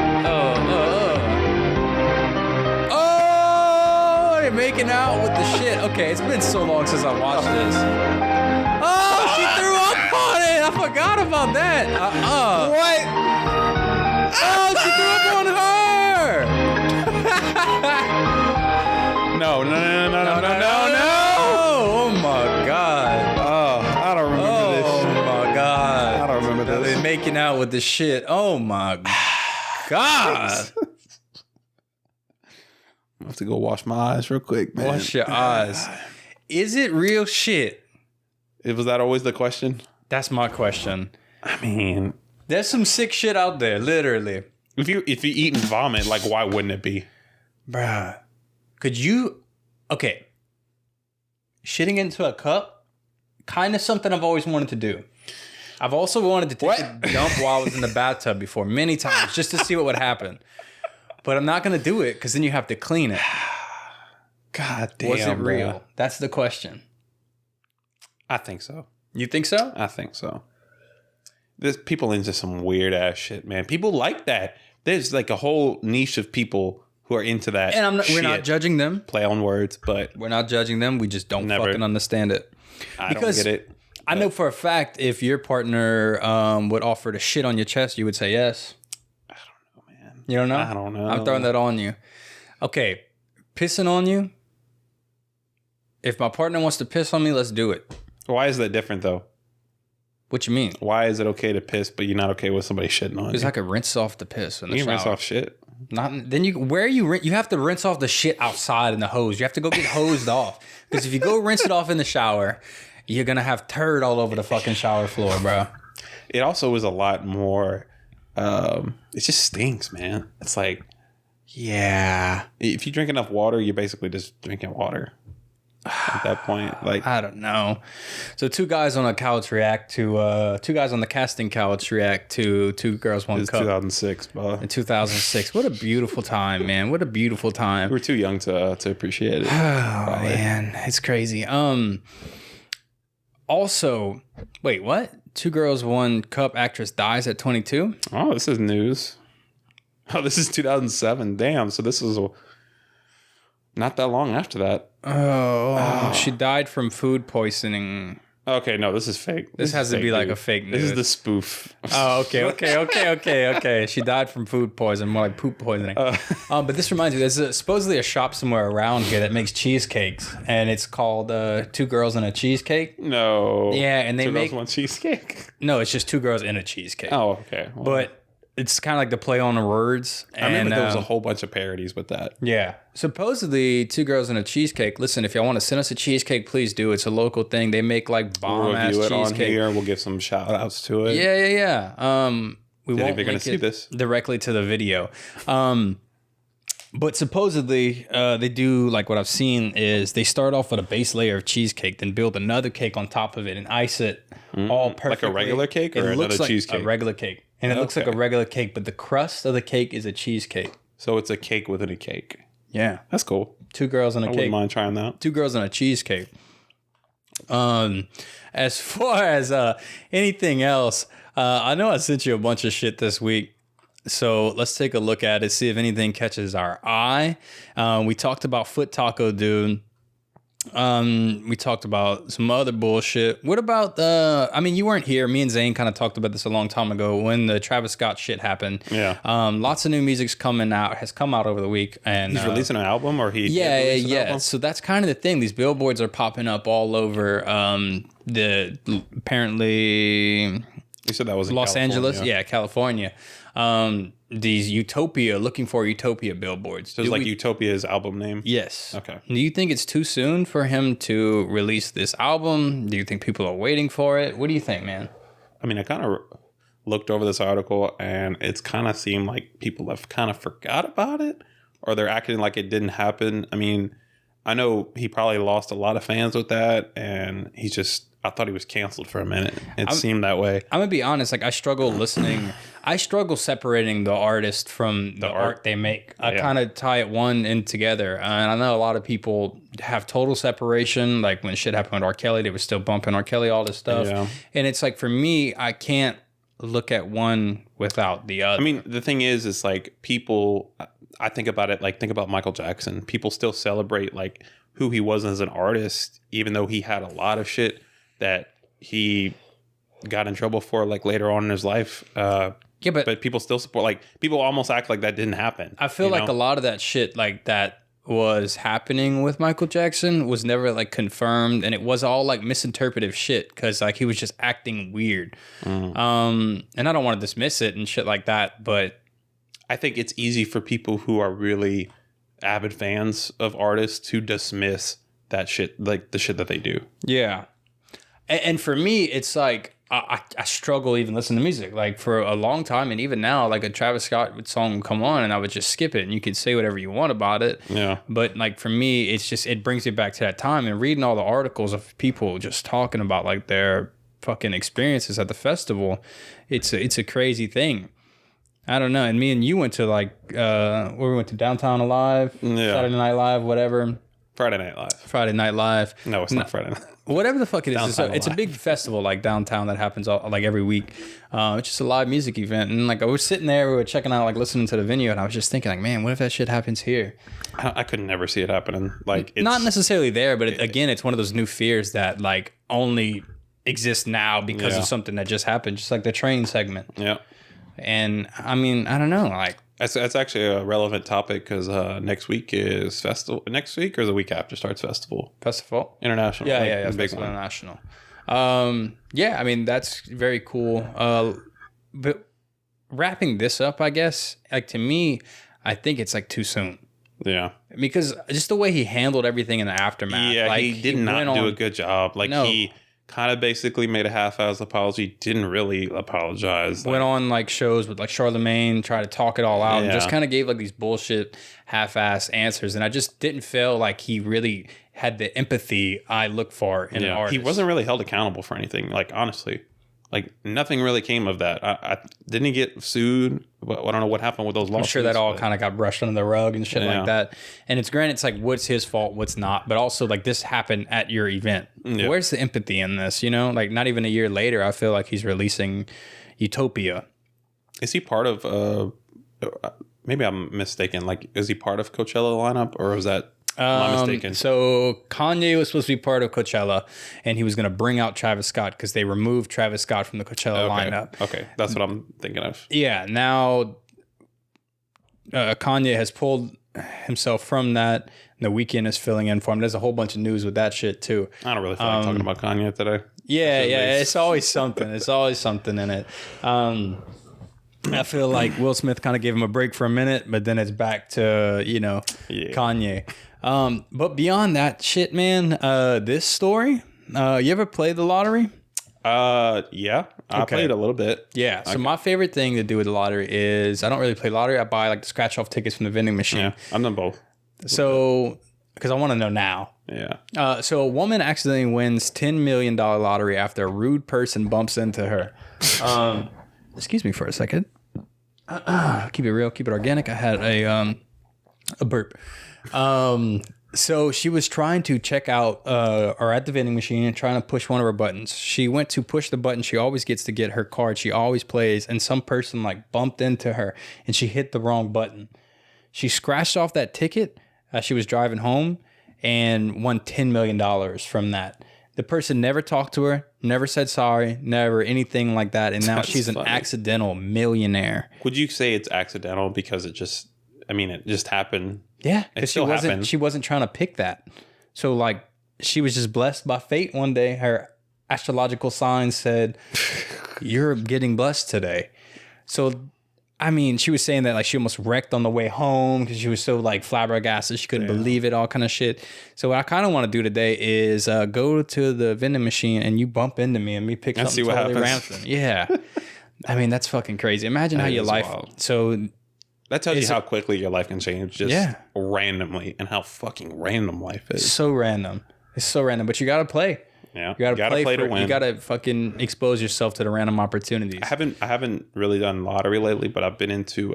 Oh, they're making out with the shit. Okay, it's been so long since I watched this. Oh, she threw up on it. I forgot about that. What? Oh, she threw up on her. No. Oh my God. Oh, I don't remember this. Oh my God. I don't remember this. They're making out with the shit. Oh my God. I have to go wash my eyes real quick, man. Wash your eyes. Is it real shit? Was that always the question? That's my question. I mean, there's some sick shit out there, literally. If you eat and vomit, like, why wouldn't it be? Bruh. Could you... Okay. Shitting into a cup? Kind of something I've always wanted to do. I've also wanted to take a dump while I was in the bathtub before many times just to see what would happen. But I'm not going to do it because then you have to clean it. God damn, was it real? bro. That's the question. I think so. You think so? I think so. There's people into some weird ass shit, man. People like that. There's like a whole niche of people who are into that. And we're not judging them. Play on words, but we're not judging them. We just don't fucking understand it. I don't get it. I know for a fact if your partner would offer to shit on your chest, you would say yes. I don't know, man. You don't know? I don't know. I'm throwing that on you. Okay, pissing on you. If my partner wants to piss on me, let's do it. Why is that different though? What you mean? Why is it okay to piss, but you're not okay with somebody shitting on you? Because I could rinse off the piss in the shower. You can rinse off shit. You have to rinse off the shit outside in the hose. You have to go get hosed off. Because if you go rinse it off in the shower, you're gonna have turd all over the fucking shower floor, bro. It also is a lot more. It just stinks, man. It's like, yeah. If you drink enough water, you're basically just drinking water. At that point, like I don't know. So two guys on the casting couch react to Two Girls One Cup. 2006, bro. In 2006. What a beautiful time, man. What a beautiful time. We were too young to appreciate it. Oh man, it's crazy. Also, wait, what? Two Girls One Cup actress dies at 22? Oh, this is news. Oh, this is 2007. Damn. So this was not that long after that. Oh, she died from food poisoning. Okay, no, this is fake. This has to be like a fake news. This is the spoof. Oh, okay. She died from food poisoning, more like poop poisoning. But this reminds me, there's supposedly a shop somewhere around here that makes cheesecakes, and it's called Two Girls and a Cheesecake. No. Yeah, and they make 2 girls, 1 cheesecake. No, it's just two girls in a cheesecake. Oh, okay. Well, but it's kind of like the play on the words. I remember there was a whole bunch of parodies with that. Yeah. Supposedly, Two Girls and a Cheesecake. Listen, if y'all want to send us a cheesecake, please do. It's a local thing. They make like bomb-ass cheesecake. On here. We'll give some shout-outs to it. Yeah. We won't they're going to see this directly to the video. But supposedly, they do, like what I've seen is they start off with a base layer of cheesecake, then build another cake on top of it and ice it all perfectly. Like a regular cake or another cheesecake? A regular cake. And it looks like a regular cake, but the crust of the cake is a cheesecake. So it's a cake within a cake. Yeah. That's cool. Two girls and a cake. I wouldn't mind trying that. Two girls and a cheesecake. As far as anything else, I know I sent you a bunch of shit this week. So let's take a look at it, see if anything catches our eye. We talked about Foot Taco Dude. We talked about some other bullshit. What about you weren't here. Me and Zane kind of talked about this a long time ago when the Travis Scott shit happened. Yeah. Lots of new music's has come out over the week, and he's releasing an album, or he yeah. So that's kind of the thing. These billboards are popping up all over. Apparently, you said that was in Los California. Angeles. Yeah, California. These looking for Utopia billboards. So it's like Utopia's album name? Yes. Okay. Do you think it's too soon for him to release this album? Do you think people are waiting for it? What do you think, man? I mean, I kind of looked over this article and it's kind of seemed like people have kind of forgot about it, or they're acting like it didn't happen. I mean, I know he probably lost a lot of fans with that, and I thought he was canceled for a minute. It seemed that way. I'm going to be honest. Like, I struggle listening. I struggle separating the artist from the art they make. I kind of tie it one in together. And I know a lot of people have total separation. Like, when shit happened with R. Kelly, they were still bumping R. Kelly, all this stuff. Yeah. And it's like, for me, I can't look at one without the other. I mean, the thing is like people, I think about it, like think about Michael Jackson. People still celebrate like who he was as an artist, even though he had a lot of shit that he got in trouble for like later on in his life. But people still support, like people almost act like that didn't happen. I feel like a lot of that shit like that was happening with Michael Jackson was never like confirmed, and it was all like misinterpretive shit because like he was just acting weird. And I don't want to dismiss it and shit like that, but I think it's easy for people who are really avid fans of artists to dismiss that shit, like the shit that they do. Yeah. And for me, it's like I struggle even listening to music. Like for a long time, and even now, like a Travis Scott song would come on, and I would just skip it, and you could say whatever you want about it. Yeah. But like for me, it's just it brings me back to that time, and reading all the articles of people just talking about like their fucking experiences at the festival. It's a crazy thing. I don't know. And me and you went to like where we went to Downtown Alive, Saturday Night Live, whatever. Friday Night Live. No, it's not Friday Night. Whatever the fuck it is. It's a big festival like downtown that happens like every week. It's just a live music event. And like I was sitting there, we were checking out, like listening to the venue, and I was just thinking like, man, what if that shit happens here? I could never see it happening. Like not necessarily there, but again, it's one of those new fears that like only exists now because of something that just happened, just like the train segment. Yeah. And I mean, I don't know, like that's actually a relevant topic because next week is festival. Next week or the week after starts festival international. Yeah, big one. International. I mean that's very cool. But wrapping this up, I guess, like to me, I think it's like too soon. Yeah, because just the way he handled everything in the aftermath. Yeah, like, he did not do a good job. Like he kind of basically made a half-ass apology, didn't really apologize. Went on like shows with like Charlemagne, tried to talk it all out, and just kind of gave like these bullshit half-ass answers. And I just didn't feel like he really had the empathy I look for in an artist. He wasn't really held accountable for anything, like honestly. Like nothing really came of that. I didn't he get sued? I don't know what happened with those lawsuits. I'm sure that all kind of got brushed under the rug and shit like that. And it's granted, it's like what's his fault, what's not. But also like this happened at your event. Yeah. Where's the empathy in this? You know, like not even a year later, I feel like he's releasing Utopia. Is he part of? Maybe I'm mistaken. Like, is he part of Coachella lineup, or was that? Am I mistaken? So Kanye was supposed to be part of Coachella, and he was going to bring out Travis Scott because they removed Travis Scott from the Coachella lineup. Okay, that's what I'm thinking of. Yeah, now Kanye has pulled himself from that. The Weeknd is filling in for him. There's a whole bunch of news with that shit too. I don't really feel like talking about Kanye today. Yeah, it's always something. It's always something in it. I feel like Will Smith kind of gave him a break for a minute, but then it's back to, Kanye. But beyond that shit, man, this story, you ever played the lottery? Yeah, I played a little bit. Yeah. So my favorite thing to do with the lottery is I don't really play lottery. I buy like the scratch off tickets from the vending machine. Yeah, I've done both. So, because I want to know now. Yeah. So a woman accidentally wins $10 million lottery after a rude person bumps into her. Excuse me for a second. Keep it real, keep it organic. I had a burp. So she was trying to check out or at the vending machine and trying to push one of her buttons. She went to push the button she always gets to get her card. She always plays, and some person like bumped into her and she hit the wrong button. She scratched off that ticket as she was driving home and won $10 million from that. The person never talked to her, never said sorry, never anything like that. And now she's an accidental millionaire. Would you say it's accidental because it just happened? Yeah, because she wasn't trying to pick that. So like she was just blessed by fate one day. Her astrological sign said, "You're getting blessed today." So I mean, she was saying that like she almost wrecked on the way home because she was so like flabbergasted. She couldn't believe it, all kind of shit. So what I kind of want to do today is go to the vending machine and you bump into me and me pick something totally random. Yeah. I mean, that's fucking crazy. Imagine how your life... Wild. So that tells you how quickly your life can change just randomly and how fucking random life is. So random. It's so random, but you got to play. Yeah, you gotta play to win. You gotta fucking expose yourself to the random opportunities. I haven't really done lottery lately, but I've been into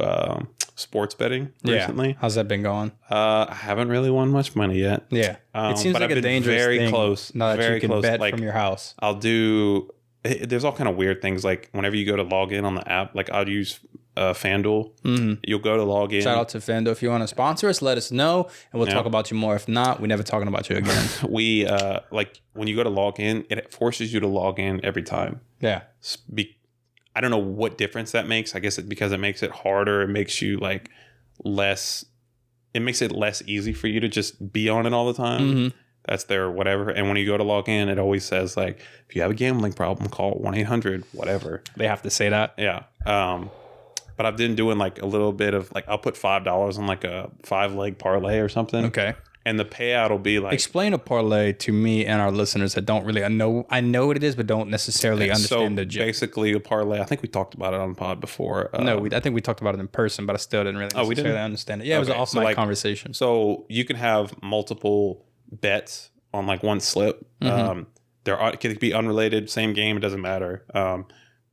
sports betting recently. How's that been going? I haven't really won much money yet. Yeah, it seems like a dangerous thing. Close, now that very you can close. bet like, from your house. I'll do. There's all kind of weird things. Like whenever you go to log in on the app, like I'll use FanDuel. Mm-hmm. You'll go to log in. Shout out to FanDuel. If you want to sponsor us, let us know, and we'll talk about you more. If not, we're never talking about you again. We like when you go to log in, it forces you to log in every time. Yeah. I don't know what difference that makes. I guess because it makes it harder. It makes you like less. It makes it less easy for you to just be on it all the time. Mm-hmm. That's their whatever. And when you go to log in, it always says like, if you have a gambling problem, call 1-800 whatever. They have to say that. Yeah. But I've been doing like a little bit of like, I'll put $5 on like a 5-leg parlay or something. Okay. And the payout will be like... Explain a parlay to me and our listeners that don't really... I know what it is, but don't necessarily understand the joke. Basically a parlay, I think we talked about it on the pod before. I think we talked about it in person, but I still didn't really necessarily understand it. Yeah, it was an off-mic conversation. So you can have multiple bets on like one slip. Mm-hmm. It could be unrelated, same game, it doesn't matter.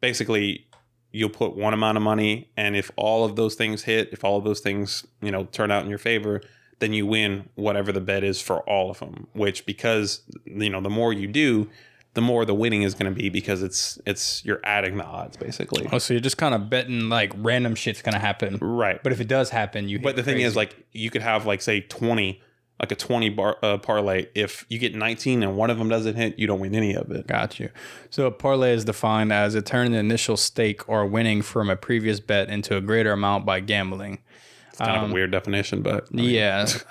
Basically, you'll put one amount of money, and if all of those things hit, if all of those things, turn out in your favor, then you win whatever the bet is for all of them. Which, because, the more you do, the more the winning is going to be, because you're adding the odds, basically. Oh, so you're just kind of betting like random shit's going to happen. Right. But if it does happen, But the thing is, like, you could have, like, say 20, like a 20 parlay. If you get 19 and one of them doesn't hit, you don't win any of it. Got you. So a parlay is defined as a turn the initial stake or winning from a previous bet into a greater amount by gambling. It's kind of a weird definition, but yeah, it's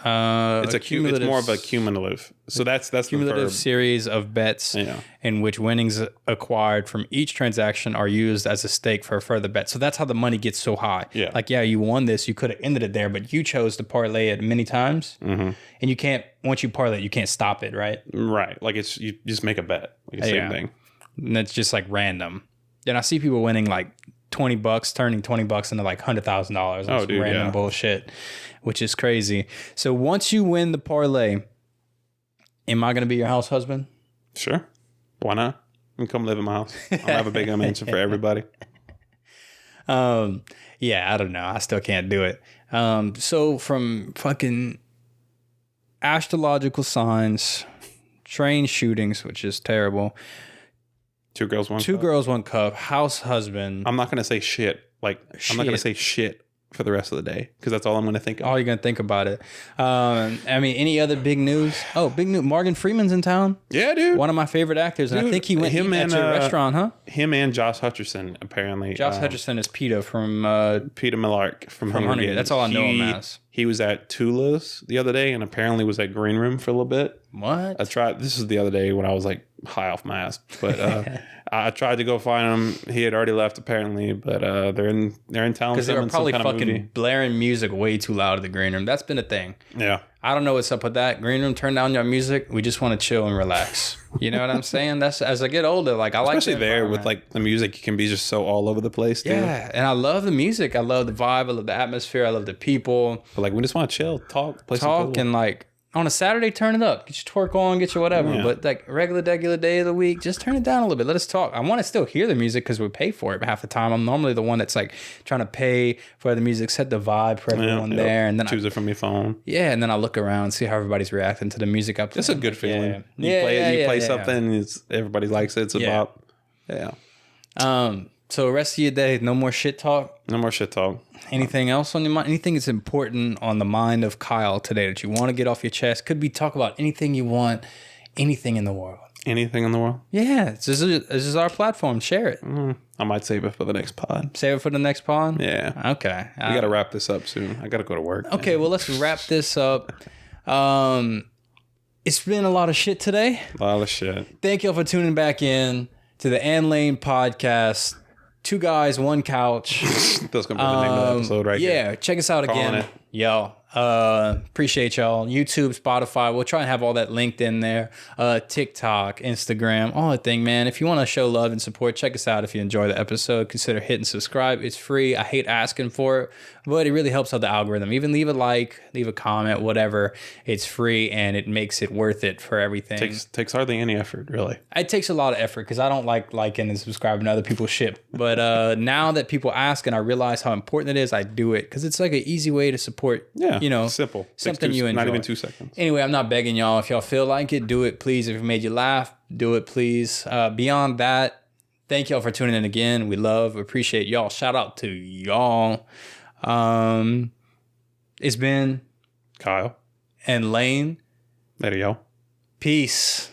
more of a cumulative. So that's cumulative series of bets in which winnings acquired from each transaction are used as a stake for a further bet. So that's how the money gets so high. Yeah, like you won this, you could have ended it there, but you chose to parlay it many times, and you can't. Once you parlay it, you can't stop it, right? Right. Like you just make a bet, like the same thing, and it's just like random. And I see people winning like $20, turning $20 into like $100,000. Oh, dude, random bullshit, which is crazy. So once you win the parlay, am I going to be your house husband? Sure. Why not? You can come live in my house. I'll have a big mansion for everybody. Yeah, I don't know. I still can't do it. So from fucking astrological signs, train shootings, which is terrible. Two girls, one cup. House husband. I'm not going to say shit. I'm not going to say shit for the rest of the day, because that's all I'm going to think of. All you're going to think about it. Any other big news? Oh, big news. Morgan Freeman's in town. Yeah, dude. One of my favorite actors. And I think he went at your restaurant, huh? Him and Josh Hutcherson, apparently. Josh Hutcherson is PETA from... Peter Millark from Hunger Games. That's all I know him as. He was at Tula's the other day, and apparently was at Green Room for a little bit. What? This is the other day when I was like high off my ass. But I tried to go find him. He had already left, apparently, but they're in town. Because they were probably fucking blaring music way too loud at the Green Room. That's been a thing. Yeah. I don't know what's up with that. Green Room, turn down your music. We just want to chill and relax. You know what I'm saying? That's as I get older. Like especially there with like the music, you can be just so all over the place. Too. Yeah, and I love the music. I love the vibe. I love the atmosphere. I love the people. But like we just want to chill, play talk, and like on a Saturday, turn it up. Get your twerk on, get your whatever. Yeah. But like regular day of the week, just turn it down a little bit. Let us talk. I want to still hear the music because we pay for it half the time. I'm normally the one that's like trying to pay for the music, set the vibe for everyone there, and then choose it from your phone. Yeah, and then I look around and see how everybody's reacting to the music I play. It's a good feeling. You play something, everybody likes it. It's about So the rest of your day, no more shit talk. No more shit talk. Anything else on your mind? Anything that's important on the mind of Kyle today that you want to get off your chest? Could be talk about anything you want, anything in the world. Anything in the world? Yeah, this is our platform. Share it. I might save it for the next pod. Save it for the next pod? Yeah. Okay. We got to wrap this up soon. I got to go to work. Okay, well, let's wrap this up. It's been a lot of shit today. A lot of shit. Thank y'all for tuning back in to the Ann Lane podcast. 2 guys, 1 couch. That's going to be the name of the episode right here. Yeah, check us out again. Yo, appreciate y'all. YouTube, Spotify. We'll try and have all that linked in there. TikTok, Instagram, all that thing, man. If you want to show love and support, check us out. If you enjoy the episode, consider hitting subscribe. It's free. I hate asking for it, but it really helps out the algorithm. Even leave a like, leave a comment, whatever. It's free, and it makes it worth it for everything. Takes hardly any effort, really. It takes a lot of effort because I don't like liking and subscribing to other people's shit. But now that people ask and I realize how important it is, I do it because it's like an easy way to support. Yeah, simple. Something you enjoy. Not even 2 seconds. Anyway, I'm not begging y'all. If y'all feel like it, do it, please. If it made you laugh, do it, please. Beyond that, thank y'all for tuning in again. We appreciate y'all. Shout out to y'all. It's been Kyle and Lane. There you go. Peace.